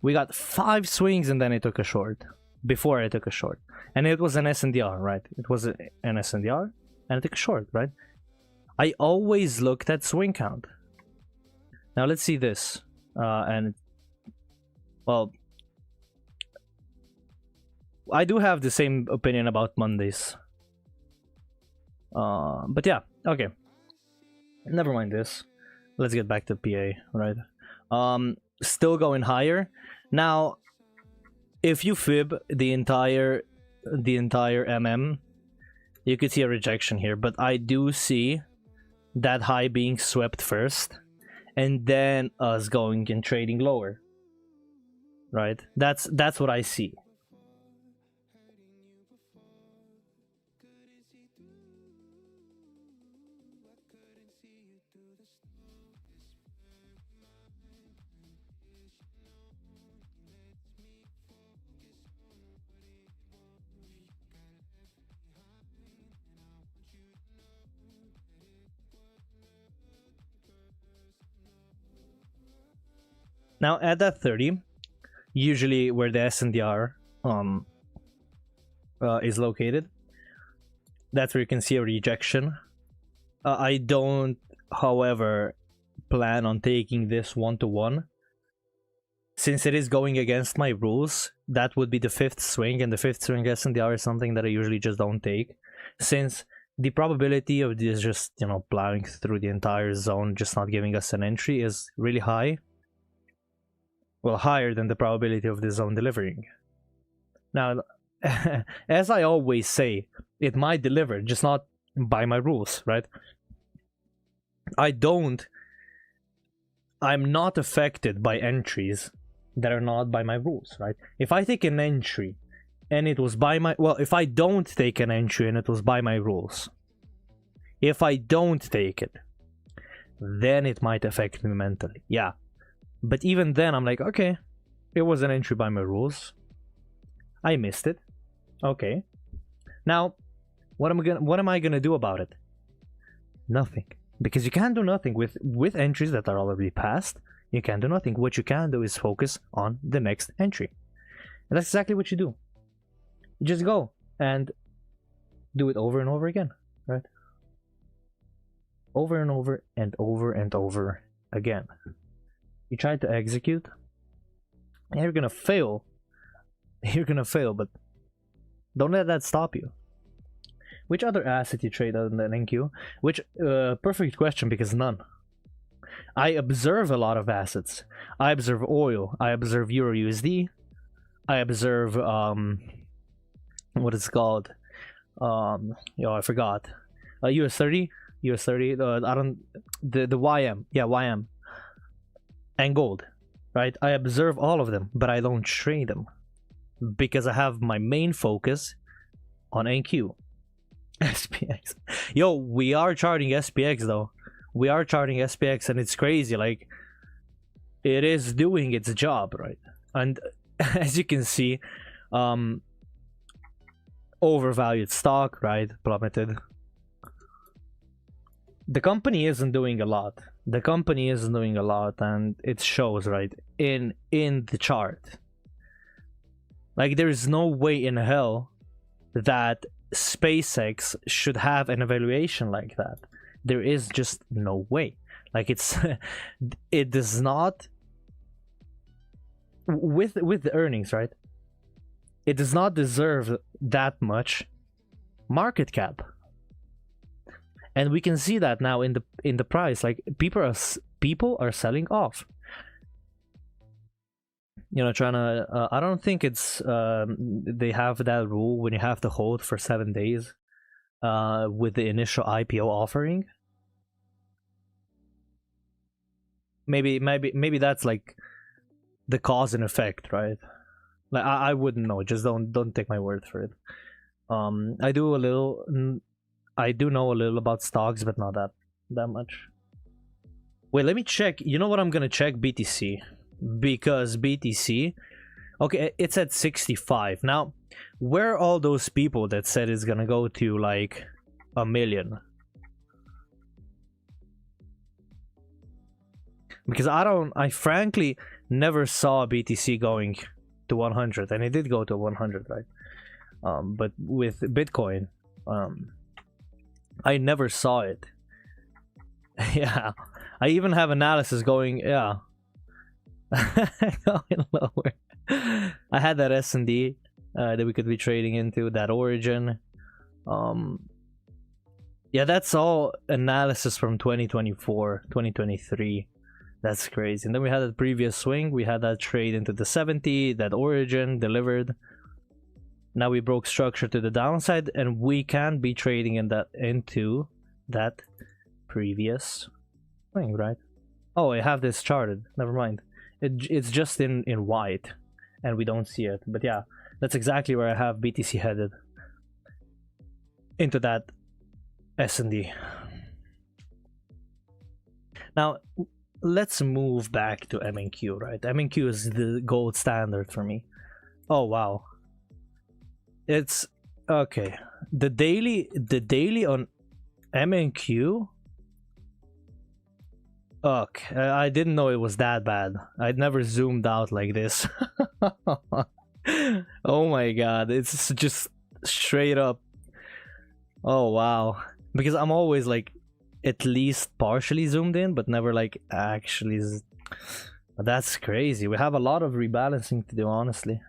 We got 5 swings and then I took a short. Before I took a short. And it was an SNDR, right? It was an SNDR and I took a short, right? I always looked at swing count. Now let's see this. Well, I do have the same opinion about Mondays. But yeah, okay. Never mind this. Let's get back to PA, right? Still going higher. Now, if you fib the entire MM, you could see a rejection here, but I do see that high being swept first, and then us going and trading lower. Right? That's what I see. Now at that 30, usually where the SNDR is located, that's where you can see a rejection. I don't, however, plan on taking this 1-to-1. Since it is going against my rules, that would be the 5th swing, and the 5th swing SNDR is something that I usually just don't take. Since the probability of this just, you know, plowing through the entire zone, just not giving us an entry is really high. Well, higher than the probability of the zone delivering. Now, as I always say, it might deliver, just not by my rules, right? I'm not affected by entries that are not by my rules, right? If I take an entry and it was by my, well, if I don't take an entry and it was by my rules, if I don't take it, then it might affect me mentally, yeah. But even then, I'm like, okay, it was an entry by my rules. I missed it. Okay. Now, what am I gonna do about it? Nothing. Because you can't do nothing with entries that are already passed. You can't do nothing. What you can do is focus on the next entry. And that's exactly what you do. You just go and do it over and over again, right? Over and over and over and over again. You try to execute, and you're gonna fail. You're gonna fail, but don't let that stop you. Which other asset you trade other than NQ? Which, perfect question, because none. I observe a lot of assets. I observe oil. I observe Euro USD. I observe, what it's called? I forgot. US 30. US 30. I don't. The YM. Yeah, YM. And gold, right? I observe all of them, but I don't trade them because I have my main focus on NQ. SPX. Yo, we are charting SPX though. We are charting SPX, and it's crazy. Like, it is doing its job, right? And as you can see, overvalued stock, right? Plummeted. The company isn't doing a lot. The company isn't doing a lot, and it shows, right, in the chart. Like, there is no way in hell that SpaceX should have an evaluation like that. There is just no way. Like, it does not, with the earnings, right? It does not deserve that much market cap. And we can see that now in the price. Like, people are selling off. You know, trying to. I don't think it's. They have that rule when you have to hold for 7 days. With the initial IPO offering. Maybe that's like the cause and effect, right? Like, I wouldn't know. Just don't take my word for it. I do know a little about stocks, but not that that much. Wait, let me check. You know what? I'm gonna check BTC, because BTC, okay, it's at 65 now. Where are all those people that said it's gonna go to like a million? Because I frankly never saw BTC going to 100, and it did go to 100, right? But with Bitcoin, I never saw it. Yeah, I even have analysis going, yeah, going lower. I had that S&D that we could be trading into, that origin. Yeah, that's all analysis from 2024, 2023. That's crazy. And then we had that previous swing. We had that trade into the 70, that origin delivered. Now we broke structure to the downside, and we can be trading into that previous swing, right? Oh, I have this charted. Never mind. It's just in white, and we don't see it. But yeah, that's exactly where I have BTC headed. Into that S&D. Now, let's move back to MNQ, right? MNQ is the gold standard for me. Oh wow, it's okay. The daily on MNQ. Okay, I didn't know it was that bad. I'd never zoomed out like this. Oh my god, it's just straight up. Oh wow, because I'm always like at least partially zoomed in, but never like actually. That's crazy. We have a lot of rebalancing to do, honestly.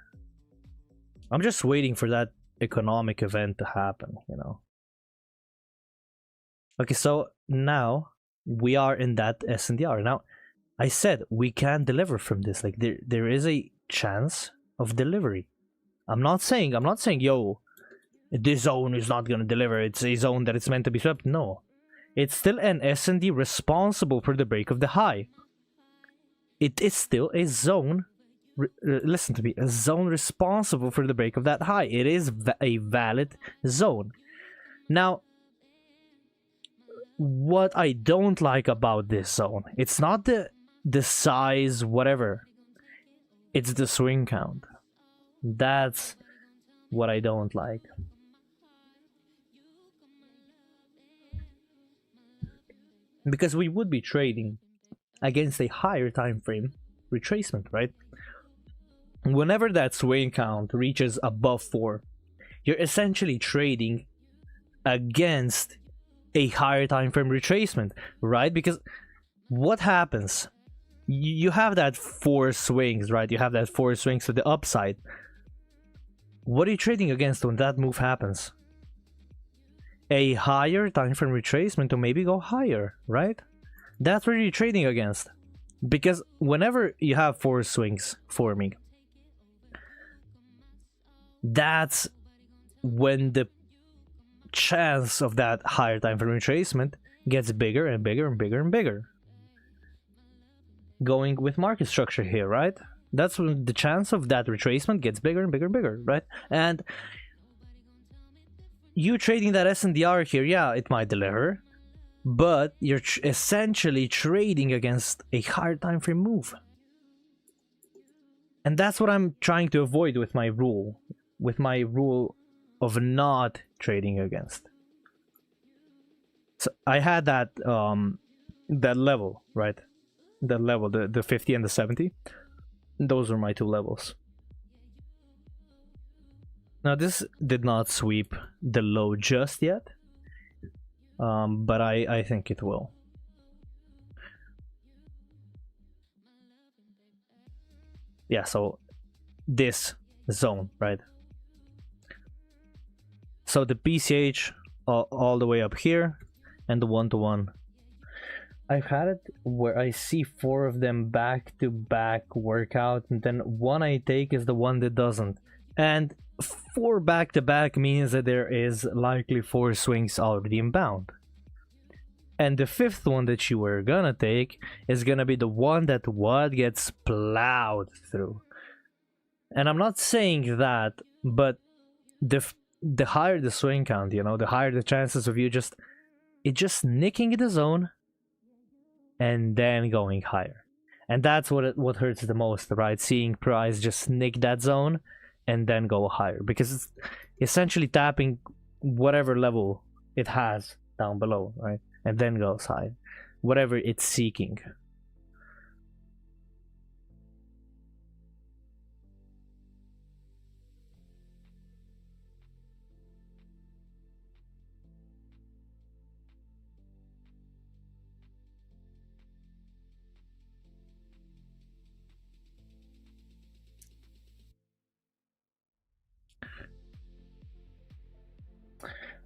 I'm just waiting for that economic event to happen, you know. Okay, so now we are in that SNDR. Now, I said we can deliver from this. Like there is a chance of delivery. I'm not saying yo, this zone is not gonna deliver. It's a zone that it's meant to be swept. No. It's still an S&D responsible for the break of the high. It is still a zone, listen to me, a zone responsible for the break of that high. It is a valid zone. Now, what I don't like about this zone, it's not the size, whatever. It's the swing count. That's what I don't like. Because we would be trading against a higher time frame retracement, right? Whenever that swing count reaches above 4, you're essentially trading against a higher time frame retracement, right? Because what happens? You have that 4 swings, right? You have that 4 swings to the upside. What are you trading against when that move happens? A higher time frame retracement to maybe go higher, right? That's what you're trading against. Because whenever you have 4 swings forming, that's when the chance of that higher time frame retracement gets bigger and bigger and bigger and bigger. Going with market structure here, right? That's when the chance of that retracement gets bigger and bigger and bigger, right? And you trading that SNDR here, yeah, it might deliver, but you're essentially trading against a higher time frame move. And that's what I'm trying to avoid with my rule of not trading against. So I had that that level, right? That level, the 50 and the 70. Those are my 2 levels. Now this did not sweep the low just yet, but I think it will. Yeah, so this zone, right? So the PCH all the way up here, and the 1-to-1. I've had it where I see 4 of them back to back workout, and then one I take is the one that doesn't. And 4 back to back means that there is likely 4 swings already inbound. And the 5th one that you were gonna take is gonna be the one that gets plowed through. And I'm not saying that, but the higher the swing count, you know, the higher the chances of you just it just nicking the zone and then going higher. And that's what hurts the most, right? Seeing price just nick that zone and then go higher, because it's essentially tapping whatever level it has down below, right? And then goes high, whatever it's seeking.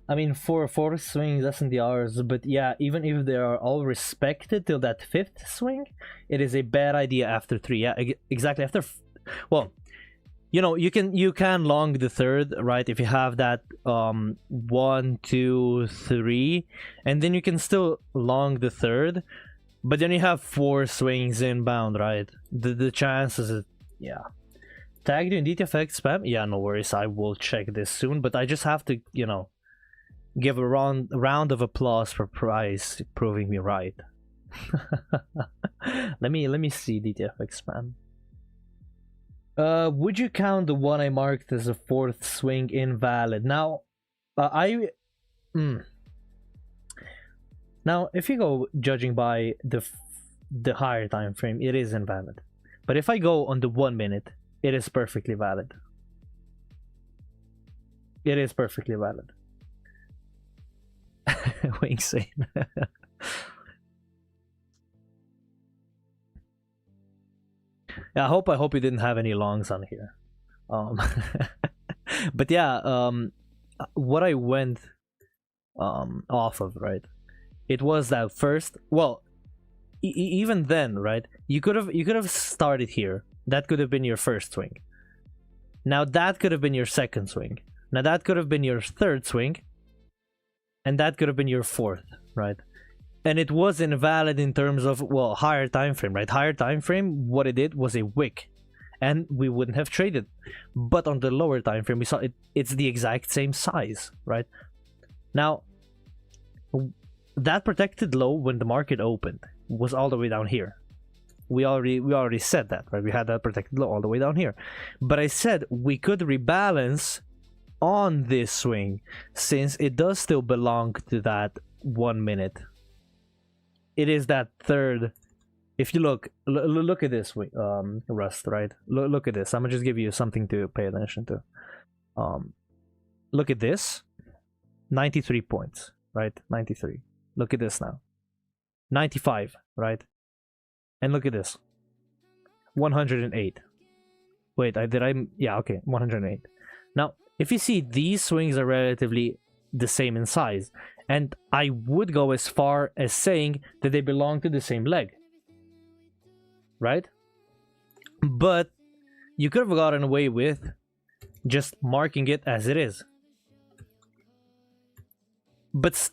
I mean, for fourth swings, SNDRs, but yeah, even if they are all respected till that fifth swing, it is a bad idea after three. Yeah, exactly. After, well, you know, you can long the third, right? If you have that 1, 2, 3, and then you can still long the third, but then you have 4 swings inbound, right? The chances, yeah. Tagged you in DTFX spam? Yeah, no worries. I will check this soon, but I just have to, you know, give a round of applause for Price proving me right. let me see DTFX spam. Would you count the one I marked as a fourth swing invalid? Now, now if you go judging by the higher time frame, it is invalid. But if I go on the 1 minute, it is perfectly valid. It is perfectly valid. Insane. Yeah, I hope you didn't have any longs on here. But yeah, what I went off of, right? It was that first. Well, even then, right? You could have started here. That could have been your first swing. Now that could have been your second swing. Now that could have been your third swing. And that could have been your fourth, right? And it was invalid in terms of, well, higher time frame, right? Higher time frame, what it did was a wick, and we wouldn't have traded. But on the lower time frame, we saw it's the exact same size, right? Now, that protected low when the market opened was all the way down here. We already said that, right? We had that protected low all the way down here. But I said we could rebalance on this swing, since it does still belong to that 1 minute. It is that third. If you look at this, Rust, right? Look at this. I'm gonna just give you something to pay attention to. Look at this. 93 points, right? 93. Look at this now. 95, right? And look at this. 108. Wait, yeah, okay, 108. Now, if you see, these swings are relatively the same in size, and I would go as far as saying that they belong to the same leg, right? But you could have gotten away with just marking it as it is. But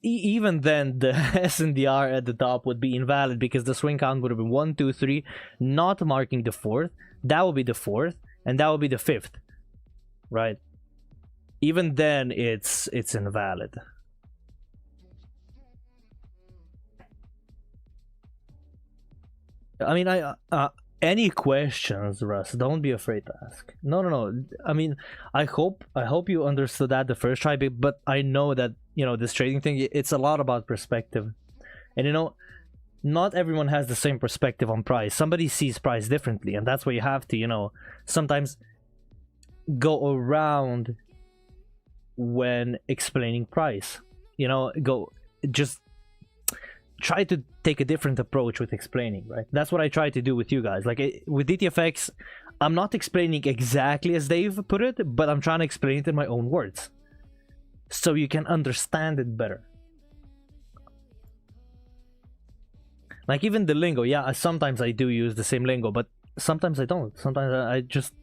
even then, the SNDR at the top would be invalid, because the swing count would have been 1, 2, 3, not marking the fourth. That would be the fourth, and that would be the fifth. Right? Even then, it's invalid. I mean, any questions, Russ? Don't be afraid to ask. No. I mean, I hope you understood that the first try, but I know that, you know, this trading thing, it's a lot about perspective, and you know, not everyone has the same perspective on price. Somebody sees price differently, and that's why you have to, you know, sometimes go around when explaining price. You know, just try to take a different approach with explaining, right? That's what I try to do with you guys. Like with DTFX, I'm not explaining exactly as Dave put it, but I'm trying to explain it in my own words, so you can understand it better. Like even the lingo, yeah, sometimes I do use the same lingo, but sometimes I don't. Sometimes I just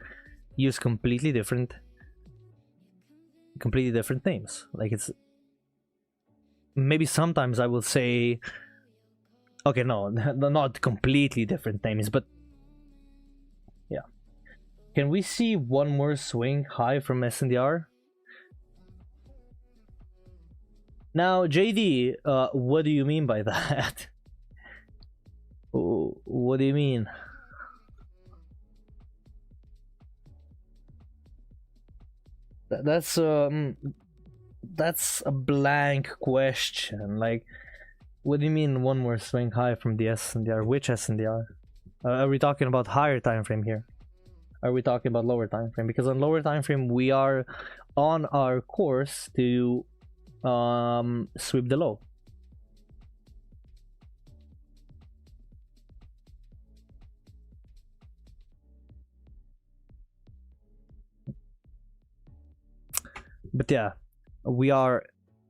use completely different names. Like, it's maybe sometimes I will say, okay, no, not completely different names, but yeah. Can we see one more swing high from SNDR? Now, JD, what do you mean by that? What do you mean? That's a blank question. Like, what do you mean one more swing high from the SNDR? Which SNDR? Are we talking about higher time frame here? Are we talking about lower time frame? Because on lower time frame we are on our course to sweep the low. But yeah, we are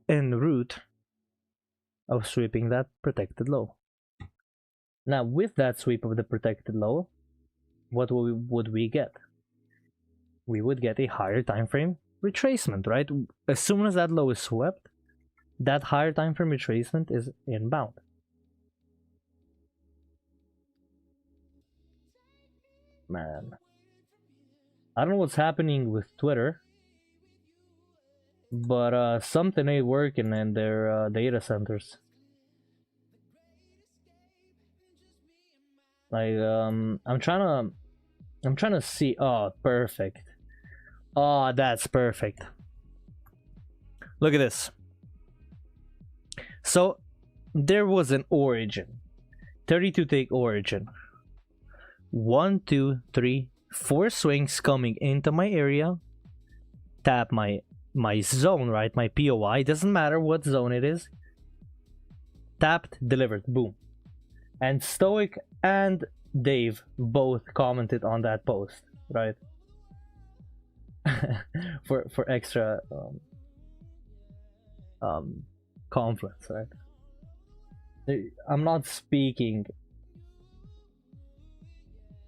en route of sweeping that protected low. Now, with that sweep of the protected low, what would we get? We would get a higher time frame retracement, right? As soon as that low is swept, that higher time frame retracement is inbound. Man, I don't know what's happening with Twitter, but something ain't working in their data centers. Like I'm trying to see. Oh, perfect. Oh, that's perfect. Look at this. So there was an origin, 32 take origin. 1, 2, 3, 4 swings coming into my area. Tap my zone, right? My POI, doesn't matter what zone it is. Tapped, delivered, boom. And Stoic and Dave both commented on that post, right? for extra confidence, right? I'm not speaking.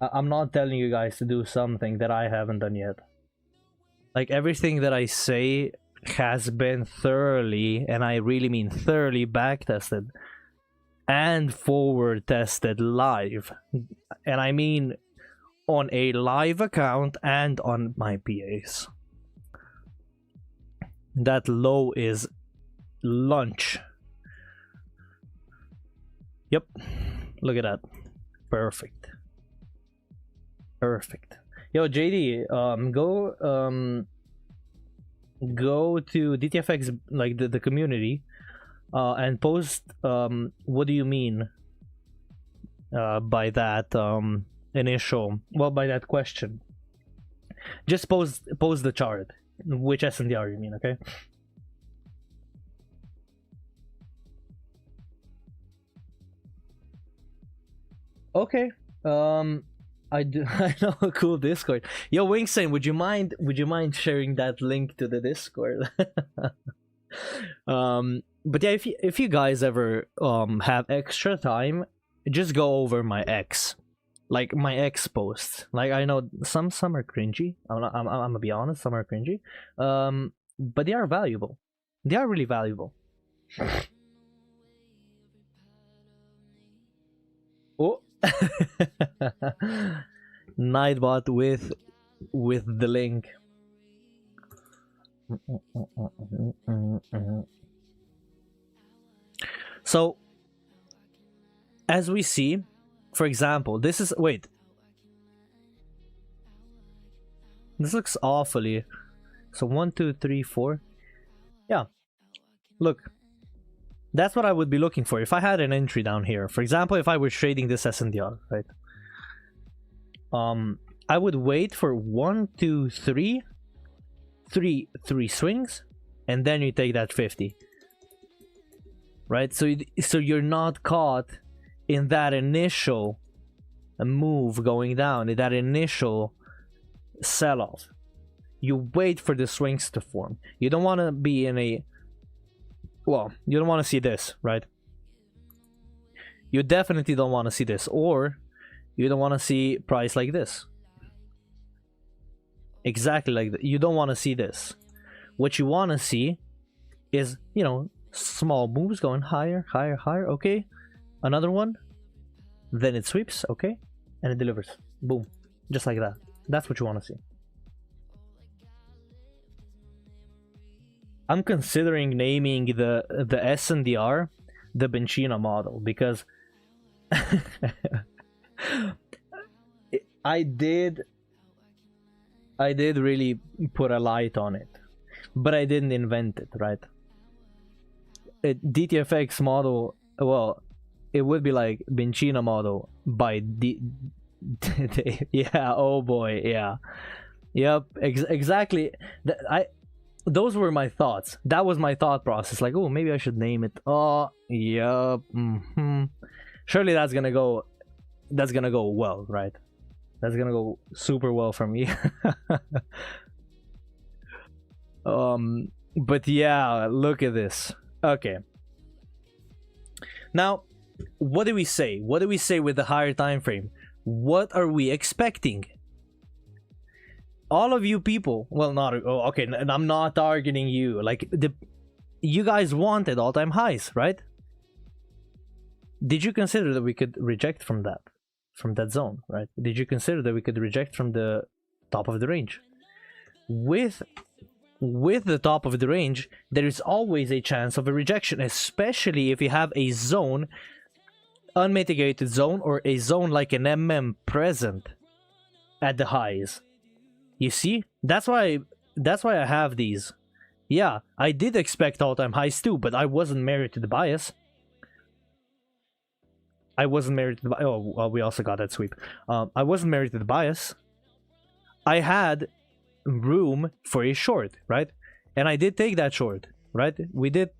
I'm not telling you guys to do something that I haven't done yet. Like, everything that I say has been thoroughly, and I really mean thoroughly, back tested and forward tested live. And I mean on a live account and on my PAs. That low is lunch. Yep. Look at that. Perfect. Perfect. Yo, JD, go to DTFX, like the community, and post what do you mean by that by that question. Just post the chart, which SNDR you mean, okay? Okay. I know a cool Discord. Yo, Wingsane, would you mind sharing that link to the Discord? But yeah, if you guys ever have extra time, just go over my X, like my X posts. Like, I know some are cringy. I'm gonna be honest, some are cringy. But they are valuable. They are really valuable. Oh. Nightbot with the link. So as we see, for example, this is, wait, this looks awfully, so 1, 2, 3, 4, yeah, look, that's what I would be looking for if I had an entry down here. For example, if I were trading this SNDR, right? I would wait for 1, 2, 3 swings, and then you take that 50, right? So you're not caught in that initial move going down, in that initial sell-off. You wait for the swings to form. You don't want to be in a, well, you don't want to see this, right? You definitely don't want to see this, or you don't want to see price like this. Exactly like that. You don't want to see this. What you want to see is, you know, small moves going higher, higher, higher. Okay, another one, then it sweeps. Okay, and it delivers. Boom, just like that. That's what you want to see. I'm considering naming the SNDR the Benchina model, because I did really put a light on it, but I didn't invent it, right? DTFX model, well, it would be like Benchina model by yeah, oh boy, yeah, yep, exactly. Those were my thoughts. That was my thought process. Like, oh, maybe I should name it. Oh, yep. Surely that's gonna go well, right? That's gonna go super well for me. But yeah, look at this. Okay. Now, what do we say? What do we say with the higher time frame? What are we expecting? All of you people, well, not okay, and I'm not targeting you. Like, you guys wanted all-time highs, right? Did you consider that we could reject from that zone, right? Did you consider that we could reject from the top of the range? With the top of the range, there is always a chance of a rejection, especially if you have a zone, unmitigated zone, or a zone like an MM present at the highs. You see, that's why I have these. Yeah, I did expect all-time highs too, but I wasn't married to the bias. I wasn't married to the bias. Oh, well, we also got that sweep. I wasn't married to the bias. I had room for a short, right? And I did take that short, right? We did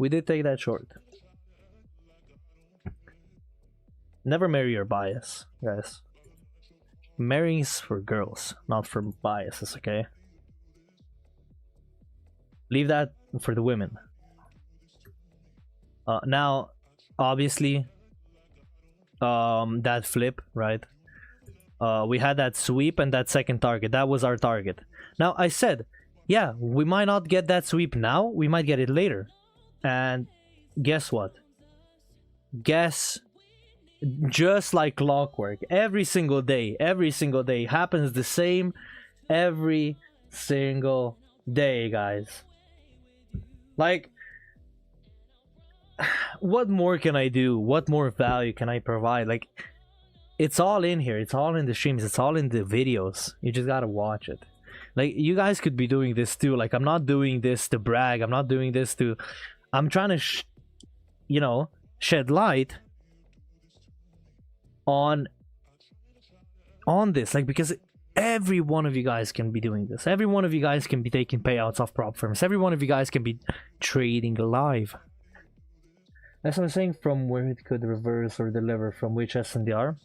take that short. Never marry your bias, guys. Marrying is for girls, not for biases, okay? Leave that for the women. Now, obviously, that flip, right? We had that sweep and that second target. That was our target. Now, I said, yeah, we might not get that sweep now. We might get it later. And guess what? Just like clockwork, every single day happens the same every single day, guys. Like, what more can I do? What more value can I provide? Like, it's all in here. It's all in the streams. It's all in the videos. You just gotta watch it. Like, you guys could be doing this too. Like, I'm not doing this to brag. I'm not doing this to... I'm trying to, shed light on this, like, because every one of you guys can be doing this. Every one of you guys can be taking payouts off prop firms. Every one of you guys can be trading live. That's what I'm saying. From where it could reverse or deliver, from which SNDR.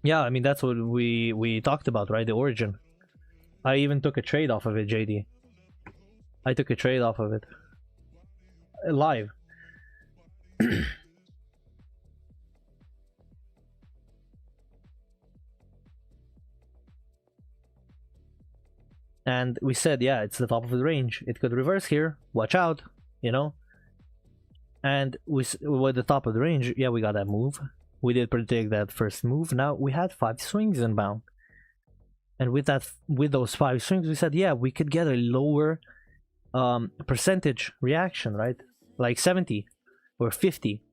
Yeah, I mean, that's what we talked about, right? The origin. I even took a trade off of it, JD. I took a trade off of it live. And we said, yeah, it's the top of the range. It could reverse here. Watch out, And with the top of the range, yeah, we got that move. We did predict that first move. Now we had 5 swings inbound. And with those 5 swings, we said, yeah, we could get a lower percentage reaction, right? Like 70 or 50.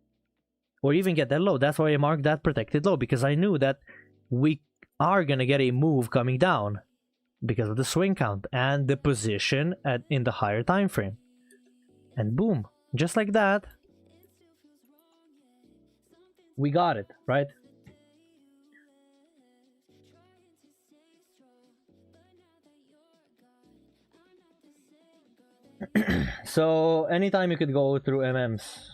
Or even get that low. That's why I marked that protected low, because I knew that we are going to get a move coming down. Because of the swing count and the position in the higher time frame. And boom, just like that, we got it, right? So anytime you could go through MMs.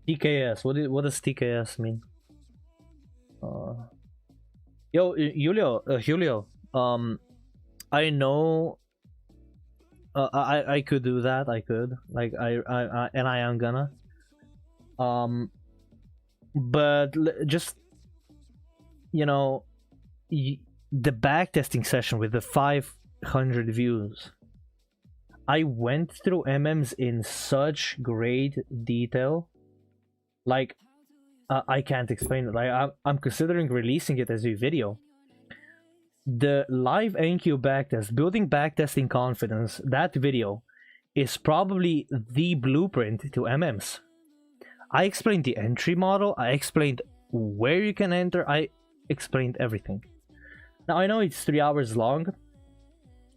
TKS, what does TKS mean? Yo, Julio, I know I could do that. I could, like, I am gonna but just the backtesting session with the 500 views, I went through MMs in such great detail, like I can't explain it. Like, I'm considering releasing it as a video. The live NQ backtest, building backtesting confidence, that video is probably the blueprint to MMs. I explained the entry model, I explained where you can enter, I explained everything. Now I know it's 3 hours long,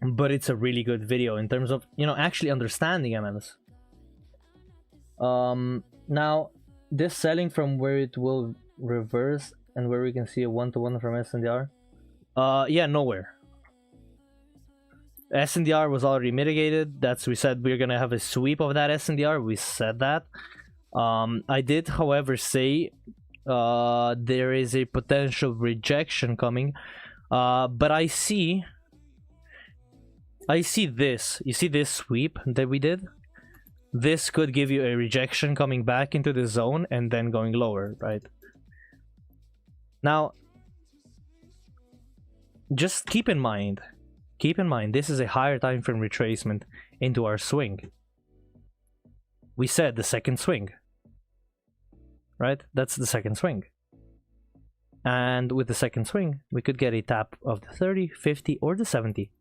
but it's a really good video in terms of, you know, actually understanding MMs. Now this selling from where it will reverse and where we can see a 1-to-1 from SNDR. Yeah, nowhere. SNDR was already mitigated. That's, we said we're gonna have a sweep of that SNDR. We said that. I did, however, say there is a potential rejection coming. But I see this. You see this sweep that we did? This could give you a rejection coming back into the zone and then going lower, right? Now, just keep in mind, this is a higher time frame retracement into our swing. We said the second swing, right? That's the second swing. And with the second swing, we could get a tap of the 30, 50, or the 70.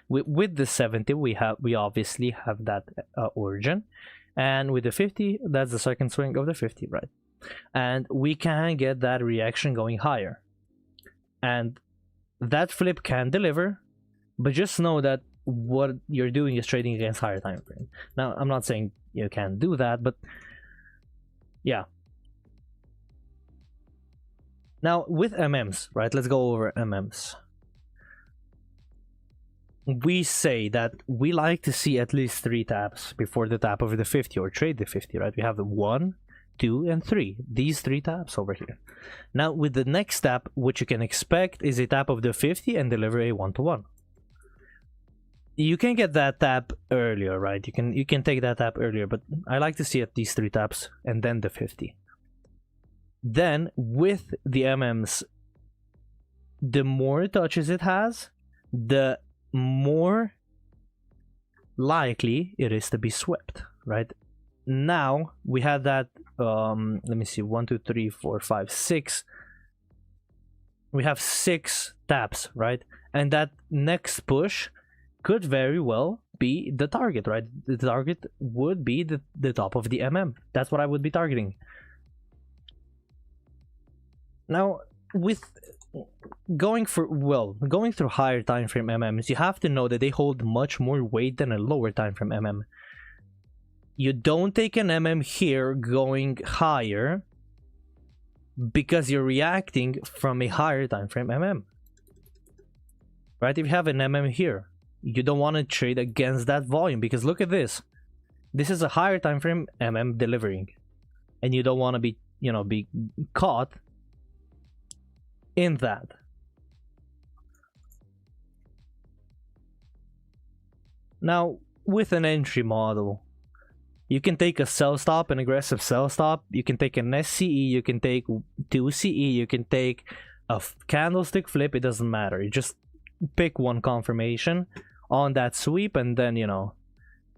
With the 70, we obviously have that origin. And with the 50, that's the second swing of the 50, right? And we can get that reaction going higher. And that flip can deliver, but just know that what you're doing is trading against higher time frame. Now, I'm not saying you can't do that, but yeah. Now, with MMs, right? Let's go over MMs. We say that we like to see at least 3 taps before the tap over the 50 or trade the 50, right? We have the 1, 2, and 3. These 3 taps over here. Now, with the next tap, what you can expect is a tap of the 50 and deliver a 1-to-1. You can get that tap earlier, right? You can take that tap earlier, but I like to see at least 3 taps and then the 50. Then, with the MMs, the more touches it has, the more likely it is to be swept, right? Now we had that let me see, 1, 2, 3, 4, 5, 6. We have 6 taps, right? And that next push could very well be the target, right? The target would be the top of the MM. That's what I would be targeting. Now, with going through higher time frame MMs, you have to know that they hold much more weight than a lower time frame MM. You don't take an MM here going higher because you're reacting from a higher time frame MM, right? If you have an MM here, you don't want to trade against that volume because look at this. This is a higher time frame MM delivering, and you don't want to be, you know, be caught in that. Now, with an entry model, you can take a sell stop, an aggressive sell stop. You can take an SCE, you can take 2 CE, you can take a candlestick flip. It doesn't matter. You just pick one confirmation on that sweep and then, you know,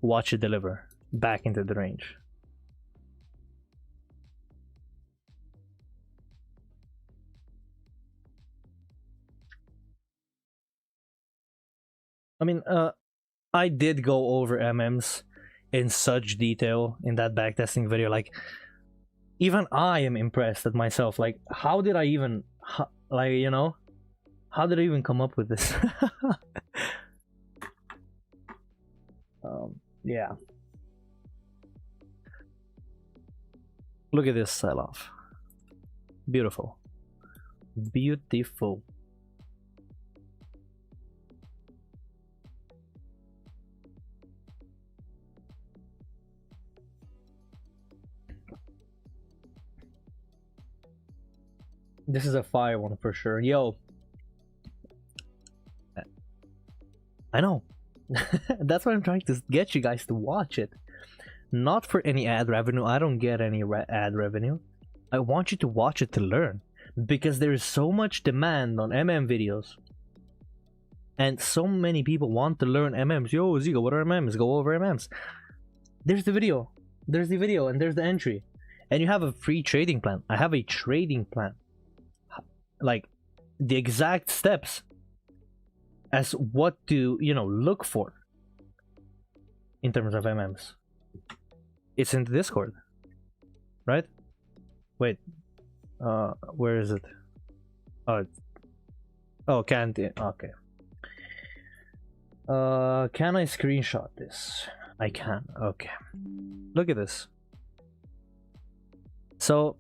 watch it deliver back into the range. I mean, I did go over MMs in such detail in that backtesting video. Like, even I am impressed at myself. Like, how did I even, like, you know, how did I even come up with this? Yeah. Look at this sell-off. Beautiful. Beautiful. This is a fire one for sure. Yo. I know. That's why I'm trying to get you guys to watch it. Not for any ad revenue. I don't get any ad revenue. I want you to watch it to learn. Because there is so much demand on MM videos. And so many people want to learn MMs. Yo, Zigo, what are MMs? Go over MMs. There's the video. There's the video and there's the entry. And you have a free trading plan. I have a trading plan. Like, the exact steps as what to, you know, look for in terms of MMs. It's in the Discord, right? Wait, where is it? Oh, can't. Okay. Can I screenshot this? I can. Okay. Look at this. So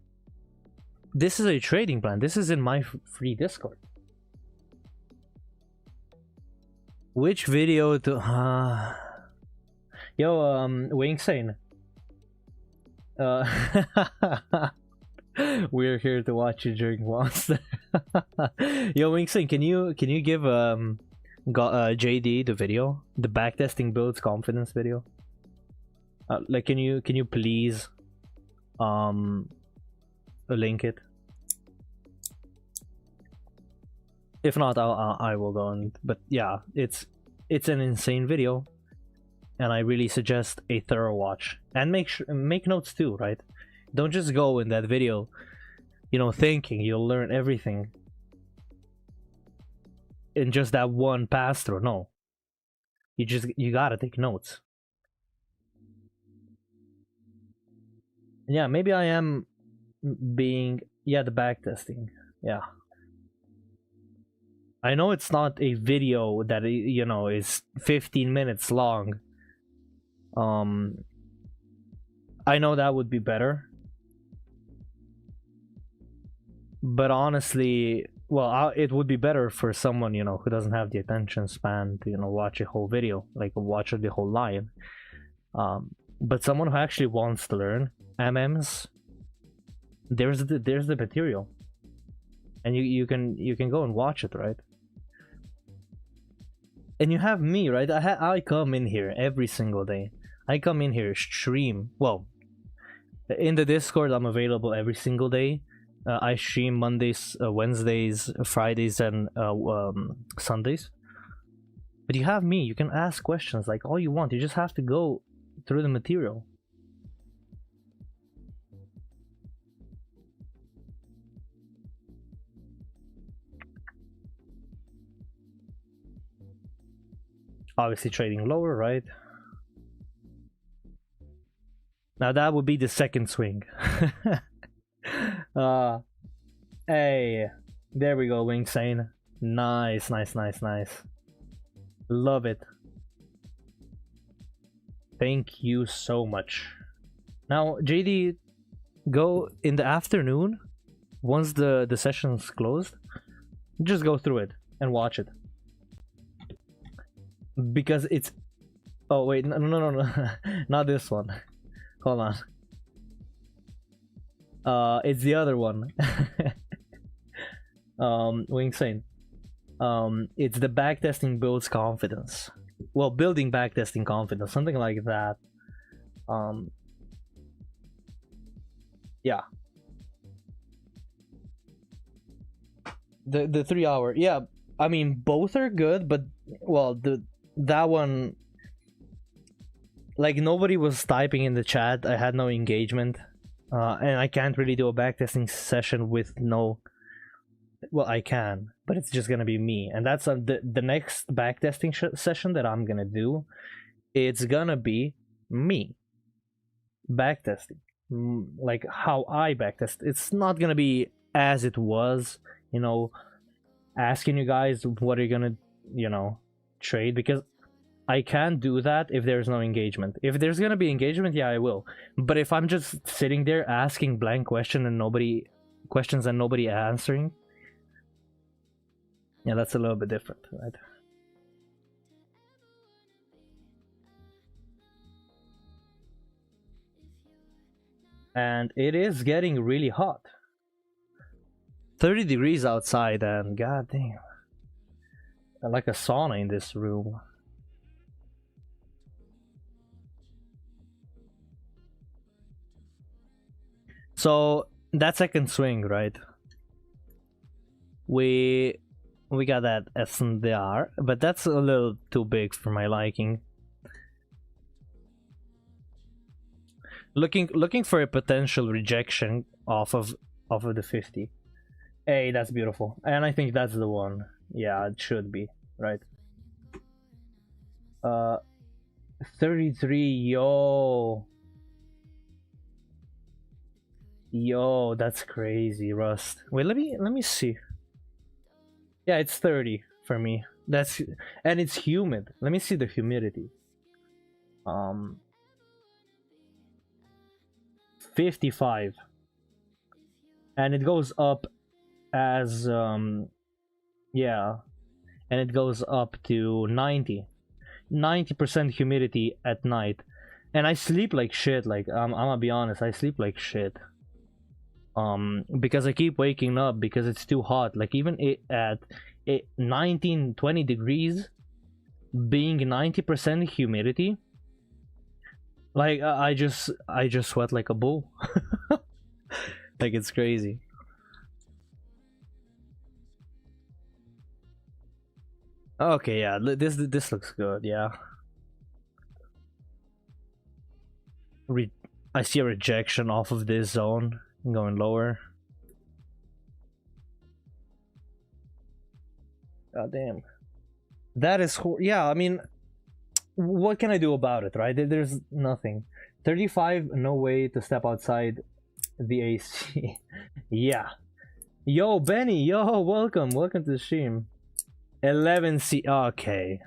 this is a trading plan. This is in my free Discord. Which video to yo, Wingsane. We're here to watch you drink monster. Yo, Wingsane, can you give JD the video, the backtesting builds confidence video? Like, can you please link it? If not, I will go on. But yeah, it's an insane video, and I really suggest a thorough watch, and make notes too, right? Don't just go in that video, you know, thinking you'll learn everything in just that one pass through. No, you gotta take notes. Yeah, maybe I am being, yeah, the backtesting. Yeah, I know it's not a video that, you know, is 15 minutes long. I know that would be better, but honestly, well, it would be better for someone, you know, who doesn't have the attention span to, you know, watch a whole video, like watch the whole live. But someone who actually wants to learn MMs, there's the material, and you can go and watch it, right? And you have me, right? I come in here every single day. I come in here, stream. Well, in the Discord, I'm available every single day. I stream Mondays, Wednesdays, Fridays, and Sundays. But you have me. You can ask questions like all you want. You just have to go through the material. Obviously trading lower, right? Now that would be the second swing. Hey, there we go, Wingsane. Nice. Love it. Thank you so much. Now, JD, go in the afternoon, once the session's closed, just go through it and watch it. Because it's... Oh, wait, no. Not this one. Hold on. It's the other one. Wingsane. It's the backtesting builds confidence. Well, building backtesting confidence, something like that. Yeah. The 3 hour, yeah. I mean, both are good, but well, that one, like, nobody was typing in the chat. I had no engagement, and I can't really do a backtesting session with no. Well, I can, but it's just gonna be me, and that's the next backtesting session that I'm gonna do. It's gonna be me backtesting, like how I backtest. It's not gonna be as it was, you know, asking you guys what are you gonna, you know, trade, because I can't do that if there's no engagement. If there's gonna be engagement, yeah, I will. But if I'm just sitting there asking blank questions and nobody answering, yeah, that's a little bit different, right? And it is getting really hot. 30 degrees outside, and god damn, like a sauna in this room. So that second swing, right? We got that SNDR, but that's a little too big for my liking. Looking for a potential rejection off of the 50. Hey, that's beautiful, and I think that's the one. Yeah, it should be, right? Uh, 33. Yo, that's crazy, Rust. Wait, let me see. Yeah, it's 30 for me. That's and it's humid. Let me see the humidity. 55, and it goes up as yeah, and it goes up to 90% humidity at night, and I sleep like shit. Like I'm gonna be honest, I sleep like shit. Because I keep waking up because it's too hot. Like even at 19-20 degrees, being 90% humidity, like I just sweat like a bull. Like it's crazy. Okay, yeah, this looks good. Yeah, I see a rejection off of this zone going lower. God damn, that is yeah. I mean, what can I do about it, right? There's nothing. 35, no way to step outside the AC. Yeah. Yo, Benny, yo, welcome to the stream. 11C. Okay.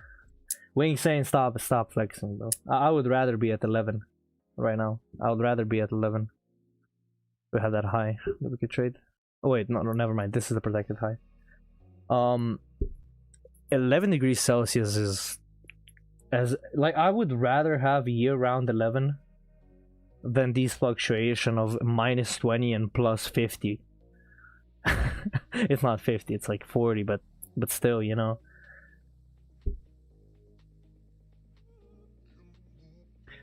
Wing saying stop flexing, bro. I would rather be at 11 right now. I would rather be at 11. We have that high that we could trade. Oh wait, no, never mind. This is the protected high. 11 degrees Celsius is as like I would rather have year-round 11 than these fluctuation of -20 and +50. It's not 50, it's like 40, but still, you know.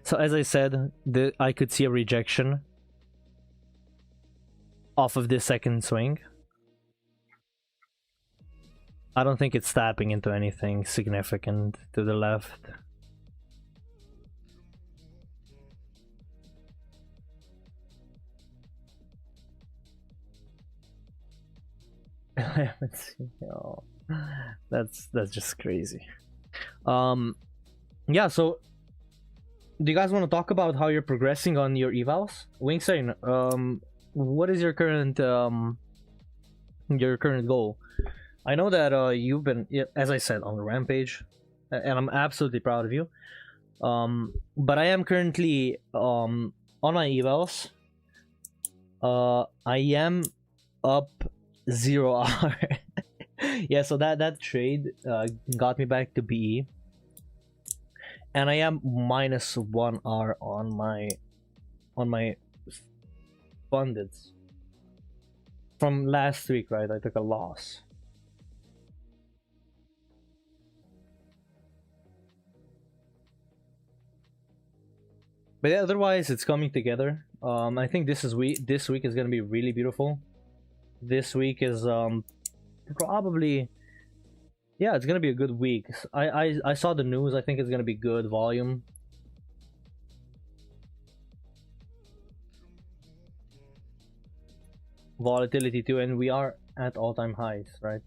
So as I said, I could see a rejection off of this second swing. I don't think it's tapping into anything significant to the left. I haven't seen. Oh, that's just crazy. Yeah. So, do you guys want to talk about how you're progressing on your evals? Wingsane, what is your current goal? I know that you've been, as I said, on the rampage, and I'm absolutely proud of you. But I am currently on my evals. I am up 0R. Yeah, so that trade got me back to BE, and I am -1R on my fundeds from last week. Right, I took a loss. But yeah, otherwise it's coming together. I think this week is gonna be really beautiful. This week is probably, yeah, it's gonna be a good week. I saw the news. I think it's gonna be good volume. Volatility too, and we are at all-time highs, right?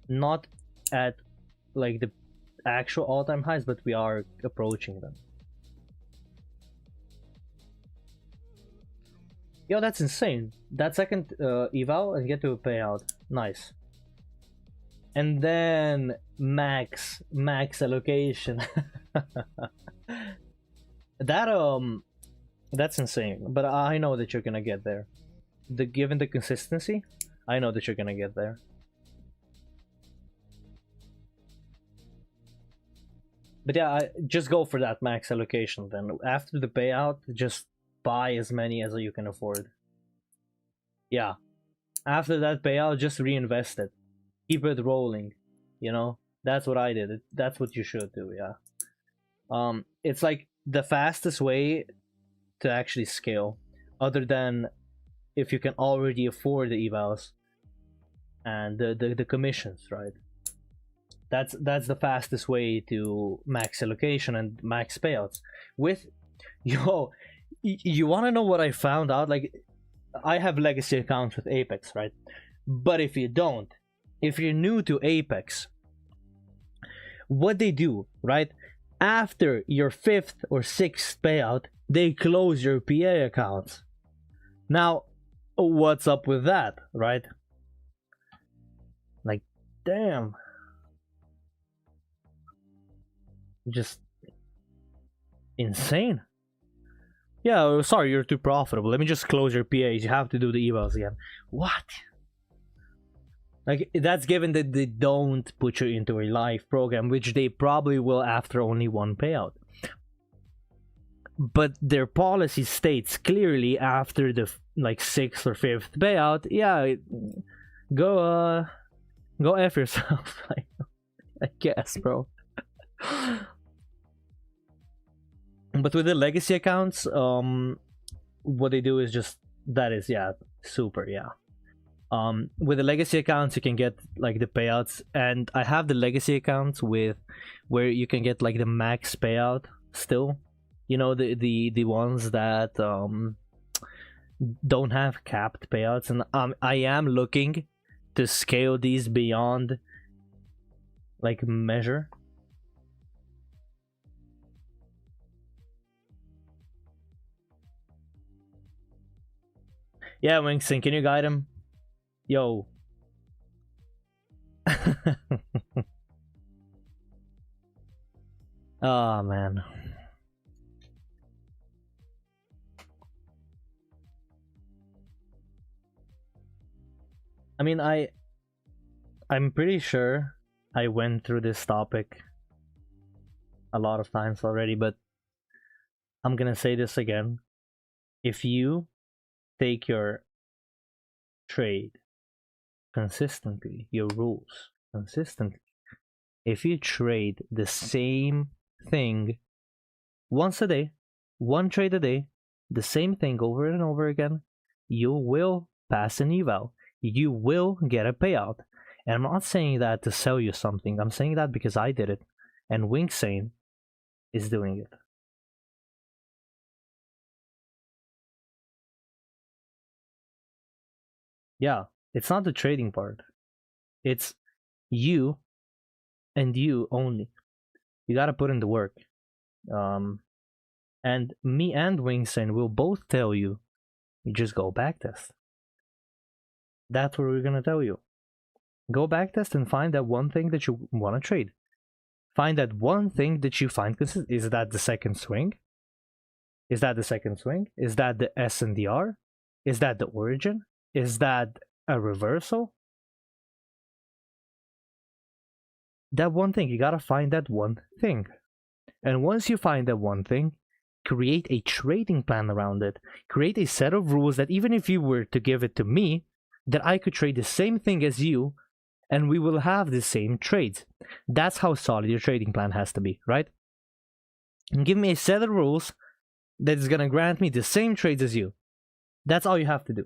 Not at like the actual all-time highs, but we are approaching them. Yo, that's insane. That second eval and get to a payout. Nice. And then max allocation. That's insane. But I know that you're gonna get there. Given the consistency, I know that you're gonna get there. But yeah, just go for that max allocation then. After the payout, just buy as many as you can afford. Yeah. After that payout, just reinvest it. Keep it rolling. You know? That's what I did. That's what you should do, yeah. It's like the fastest way to actually scale, other than if you can already afford the evals and the commissions, right? That's the fastest way to max allocation and max payouts. With yo, you want to know what I found out? Like, I have legacy accounts with Apex, right? But if you don't, if you're new to Apex, what they do, right? After your 5th or 6th payout, they close your PA accounts. Now, what's up with that, right? Like, damn. Just insane. Yeah, sorry, you're too profitable. Let me just close your PAs. You have to do the evals again. What? Like, that's given that they don't put you into a live program, which they probably will after only one payout. But their policy states clearly after the like 6th or 5th payout, yeah, go F yourself. I guess, bro. But with the legacy accounts, what they do is just that is super. With the legacy accounts you can get like the payouts, and I have the legacy accounts with where you can get like the max payout still, you know, the ones that don't have capped payouts, and I am looking to scale these beyond like measure. Yeah, Winkson, can you guide him? Yo. Oh man. I mean, I'm pretty sure I went through this topic a lot of times already, but I'm gonna say this again. If you take your trade consistently, your rules consistently, if you trade the same thing once a day, one trade a day, the same thing over and over again, you will pass an eval. You will get a payout. And I'm not saying that to sell you something. I'm saying that because I did it. And Winksane is doing it. Yeah, it's not the trading part. It's you and you only. You gotta put in the work. And me and Wingsane will both tell you, you just go backtest. That's what we're gonna tell you. Go backtest and find that one thing that you want to trade. Find that one thing that you find consistent. Is that the second swing? Is that the second swing? Is that the SNDR? Is that the origin? Is that a reversal? That one thing, you gotta find that one thing. And once you find that one thing, create a trading plan around it. Create a set of rules that even if you were to give it to me, that I could trade the same thing as you, and we will have the same trades. That's how solid your trading plan has to be, right? And give me a set of rules that is going to grant me the same trades as you. That's all you have to do.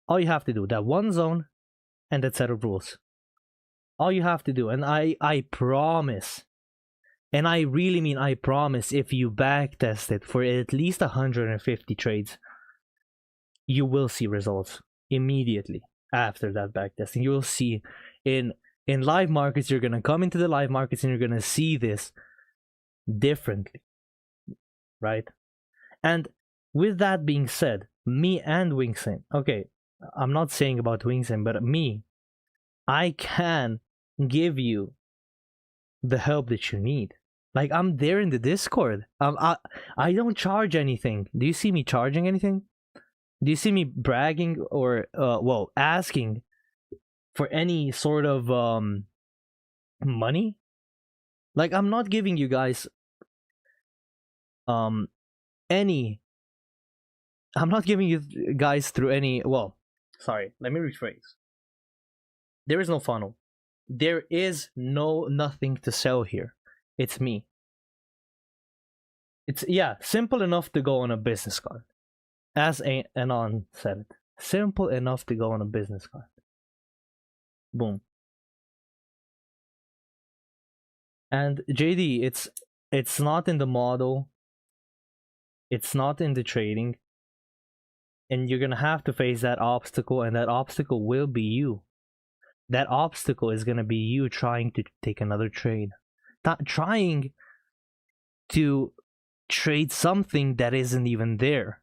All you have to do, that one zone and that set of rules. All you have to do, and I promise, and I really mean I promise, if you backtest it for at least 150 trades, you will see results immediately after that backtesting. You will see in live markets, you're gonna come into the live markets and you're gonna see this differently, right? And with that being said, me and Wingsane, okay, I'm not saying about Wingsane, but me, I can give you the help that you need. Like, I'm there in the Discord. I don't charge anything. Do you see me charging anything? Do you see me bragging or asking for any sort of money? Like, I'm not giving you guys any. I'm not giving you guys through any. Well, sorry. Let me rephrase. There is no funnel. There is nothing to sell here. It's me. It's simple enough to go on a business card. As Anon said it. Simple enough to go on a business card. Boom. And JD, it's not in the model. It's not in the trading. And you're gonna have to face that obstacle, and that obstacle will be you. That obstacle is going to be you trying to take another trade. Not trying to trade something that isn't even there.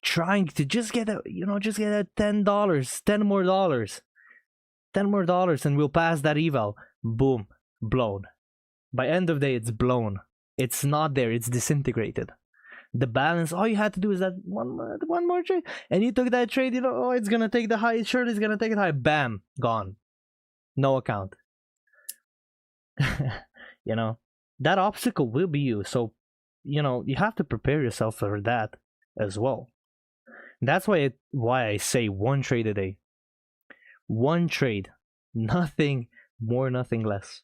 Trying to just get a, just get a $10, 10 more dollars. $10 more, and we'll pass that eval. Boom. Blown. By end of day, it's blown. It's not there. It's disintegrated. The balance, all you had to do is that one more trade, and you took that trade. It's gonna take the high. Sure, it's gonna take it high. Bam, gone. No account. That obstacle will be you. So, you have to prepare yourself for that as well. That's why I say one trade a day. One trade, nothing more, nothing less.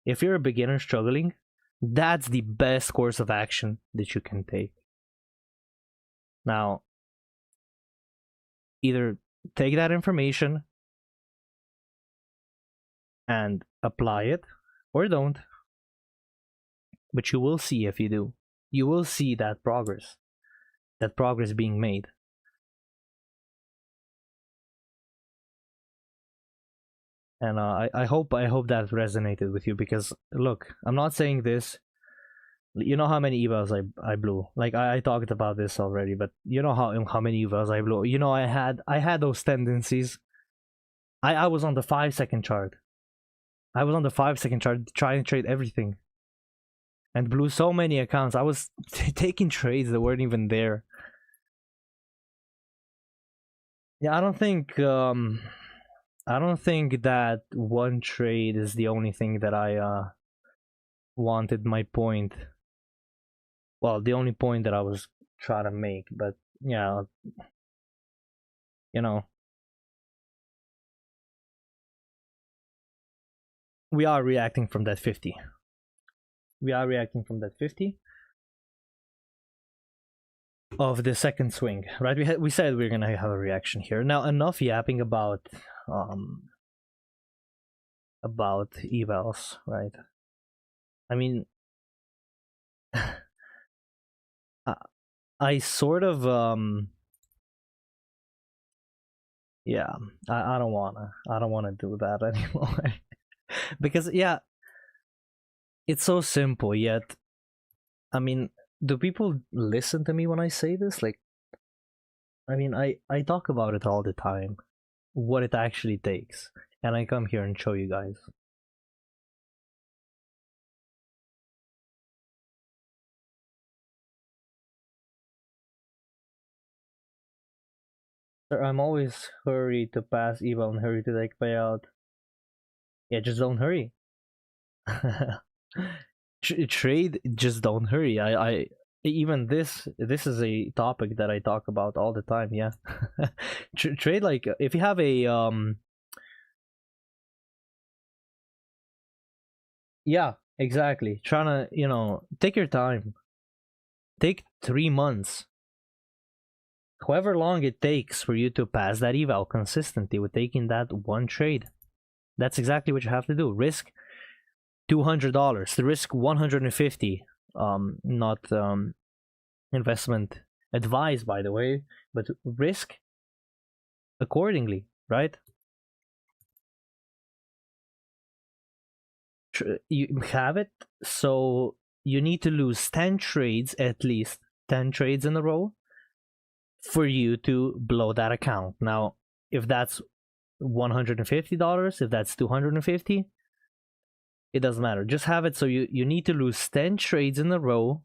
If you're a beginner struggling, that's the best course of action that you can take. Now, either take that information and apply it, or don't. But you will see if you do. You will see that progress being made. And I hope that resonated with you, because look, I'm not saying this. You know how many evals I blew. Like I talked about this already, but you know how many evals I blew. I had those tendencies. I was on the 5-second chart. I was on the 5-second chart trying to trade everything, and blew so many accounts. I was taking trades that weren't even there. Yeah, I don't think that one trade is the only thing that I wanted my point. Well, the only point that I was trying to make, but yeah, we are reacting from that 50. We are reacting from that 50 of the second swing, right? We said we are gonna have a reaction here. Now, enough yapping about evals, right? I mean, I sort of yeah, I don't wanna do that anymore. Because yeah, it's so simple, yet I mean, do people listen to me when I say this? Like, I mean, I talk about it all the time, what it actually takes, and I come here and show you guys. Sir, I'm always hurry to pass eval and hurry to take payout. Yeah, just don't hurry. Trade, just don't hurry. I even this is a topic that I talk about all the time. Yeah. Trade, like, if you have a yeah, exactly, trying to take your time, take 3 months, however long it takes for you to pass that eval consistently with taking that one trade. That's exactly what you have to do. Risk $200 to risk 150. Not investment advised, by the way, but risk accordingly, right? You have it, so you need to lose 10 trades, at least 10 trades in a row, for you to blow that account. Now, if that's $150, if that's $250, it doesn't matter. Just have it so you need to lose 10 trades in a row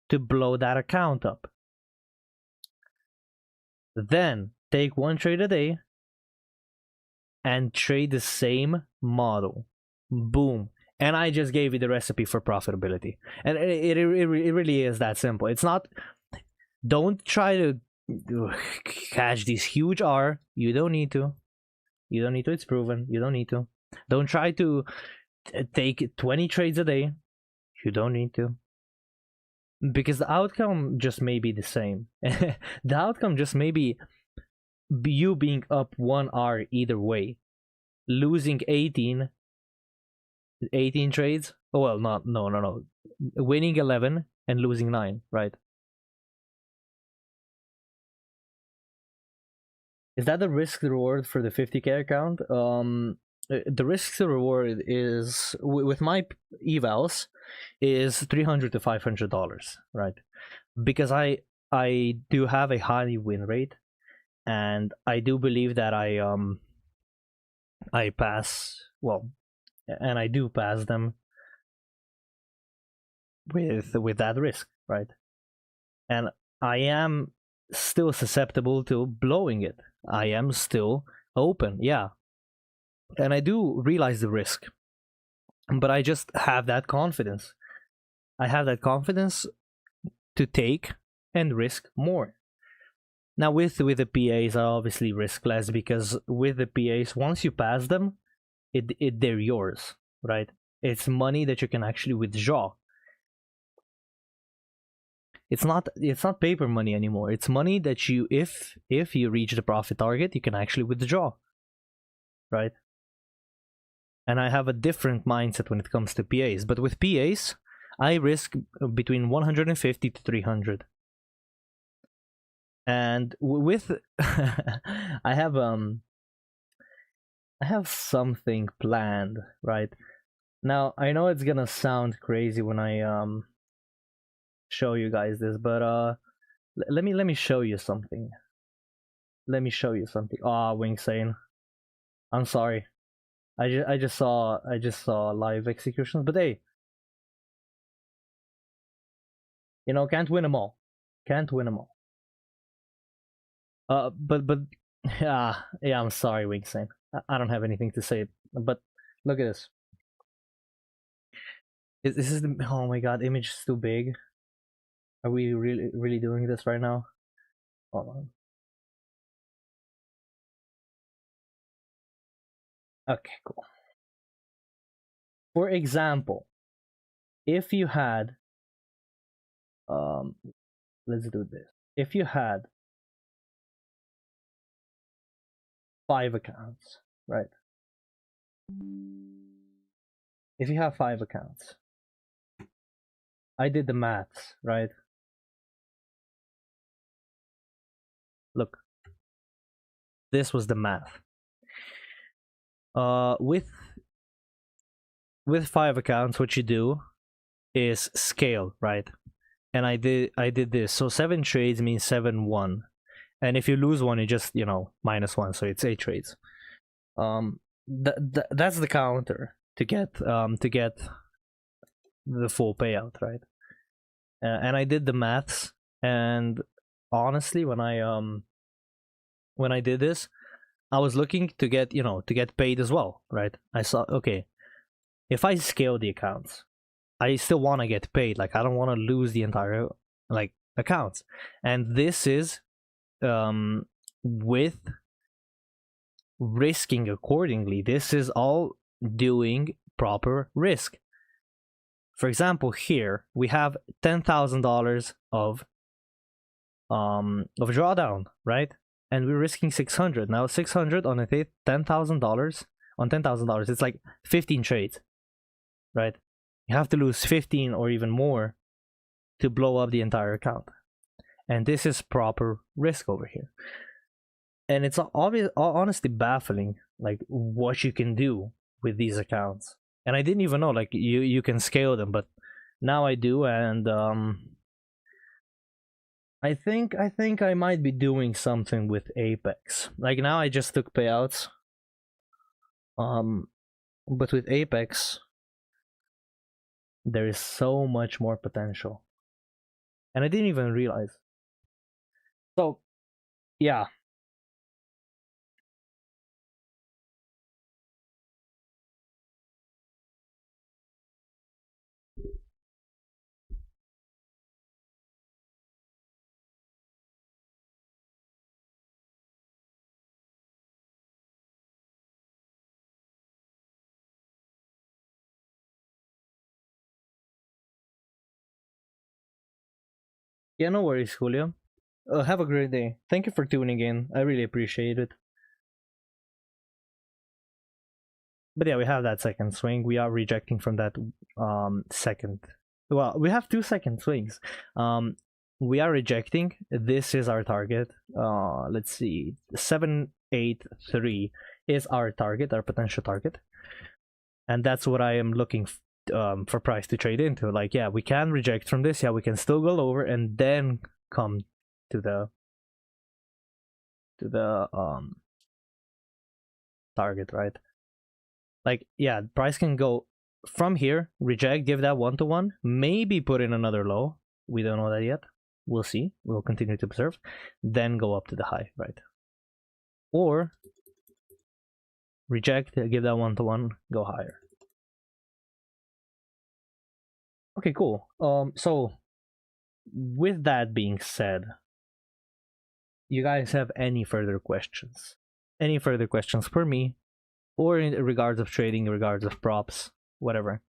to blow that account up. Then take one trade a day and trade the same model. Boom. And I just gave you the recipe for profitability. And it really is that simple. It's not... Don't try to catch these huge R. You don't need to. You don't need to. It's proven. You don't need to. Don't try to take 20 trades a day. You don't need to. Because the outcome just may be the same. The outcome just may be you being up 1 R either way. Losing 18 trades. Oh, well, no. Winning 11 and losing 9, right? Is that the risk reward for the 50k account? The risk to reward is with my evals is $300 to $500, right? Because I do have a high win rate, and I do believe that I pass well, and I do pass them with that risk, right? And I am still susceptible to blowing it. I am still open, yeah, and I do realize the risk, but I just have that confidence. I have that confidence to take and risk more. Now with the PAs, I obviously risk less, because with the PAs, once you pass them, they're yours, right? It's money that you can actually withdraw. It's not paper money anymore. It's money that you, if you reach the profit target, you can actually withdraw, right? And I have a different mindset when it comes to PAs. But with PAs, I risk between 150 to 300. And with I have something planned, right? Now I know it's gonna sound crazy when I show you guys this, but let me show you something. Let me show you something. Ah, Wingsane. I'm sorry. I just saw live executions, but hey, can't win them all. Can't win them all. But yeah, I'm sorry, Wingsane. I don't have anything to say. But look at this. This is the, oh my god, image is too big. Are we really doing this right now? Hold on. Okay, cool. For example, if you had let's do this. If you had 5 accounts, right? If you have 5 accounts, I did the maths, right? Look, this was the math. With 5 accounts, what you do is scale, right? And I did this. So 7 trades means 7-1, and if you lose one, you just -1, so it's 8 trades. That's the counter to get the full payout, right? And I did the maths, and honestly, when I did this, I was looking to get paid as well, right? I saw, okay, if I scale the accounts, I still want to get paid. Like, I don't want to lose the entire accounts, and this is with risking accordingly. This is all doing proper risk. For example, here we have $10,000 of drawdown, right? And we're risking 600. Now 600 on $10,000 on $10,000, it's like 15 trades, right? You have to lose 15 or even more to blow up the entire account. And this is proper risk over here. And it's honestly baffling, like, what you can do with these accounts. And I didn't even know, like, you can scale them, but now I do. And I think I might be doing something with Apex. Like, now I just took payouts, but with Apex there is so much more potential, and I didn't even realize. So yeah, no worries, Julio. Have a great day. Thank you for tuning in. I really appreciate it. But yeah, we have that second swing. We are rejecting from that second. Well, we have 2 second swings. we are rejecting. This is our target. Let's see, 783 is our target, our potential target, and that's what I am looking for price to trade into. Like, yeah, we can reject from this, yeah, we can still go lower and then come to the target, right? Like, yeah, price can go from here, reject, give that 1-to-1, maybe put in another low. We don't know that yet. We'll see. We'll continue to observe, then go up to the high, right? Or reject, give that 1-to-1, go higher. Okay, cool. So with that being said, you guys have any further questions? Any further questions for me, or in regards of trading, in regards of props, whatever?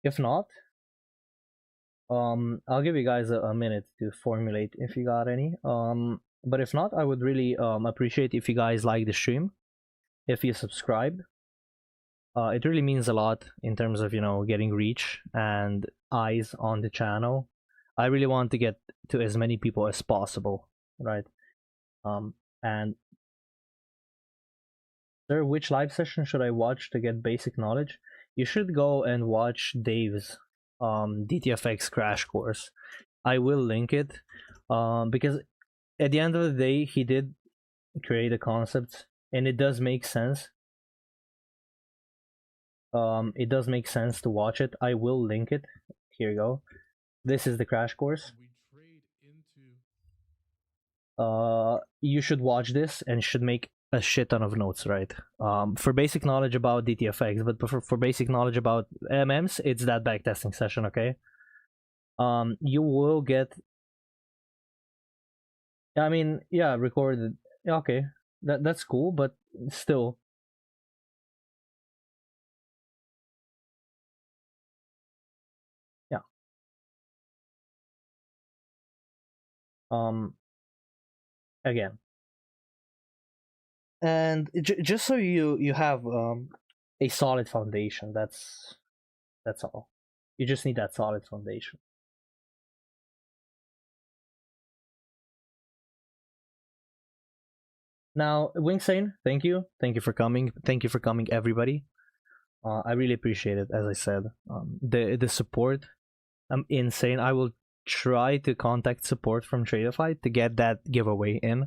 If not, I'll give you guys a minute to formulate if you got any. But if not, I would really appreciate if you guys like the stream, if you subscribe. It really means a lot in terms of, you know, getting reach and eyes on the channel. I really want to get to as many people as possible, right? And sir, which live session should I watch to get basic knowledge? You should go and watch Dave's DTFX crash course. I will link it because at the end of the day, he did create a concept, and it does make sense. It does make sense to watch it. I will link it. Here you go. This is the crash course. You should watch this and should make a shit ton of notes, right? For basic knowledge about DTFX, but for basic knowledge about MMs, it's that backtesting session, okay? You will get, I mean, yeah, recorded. Okay, that's cool, but still, yeah. Again, and just so you have a solid foundation. That's all. You just need that solid foundation. Now, Wingsane, thank you for coming. Thank you for coming, everybody. I really appreciate it. As I said, the support, I'm insane. I will try to contact support from Tradeify to get that giveaway in.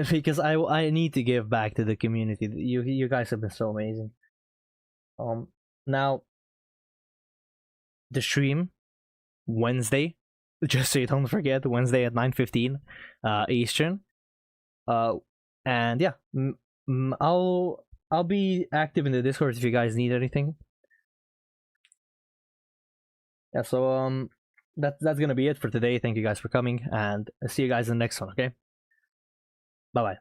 Because I need to give back to the community. You guys have been so amazing. Now the stream Wednesday, just so you don't forget, Wednesday at 9:15 Eastern. And yeah, I'll be active in the Discord if you guys need anything. Yeah, so that's gonna be it for today. Thank you guys for coming, and I'll see you guys in the next one. Okay, bye bye.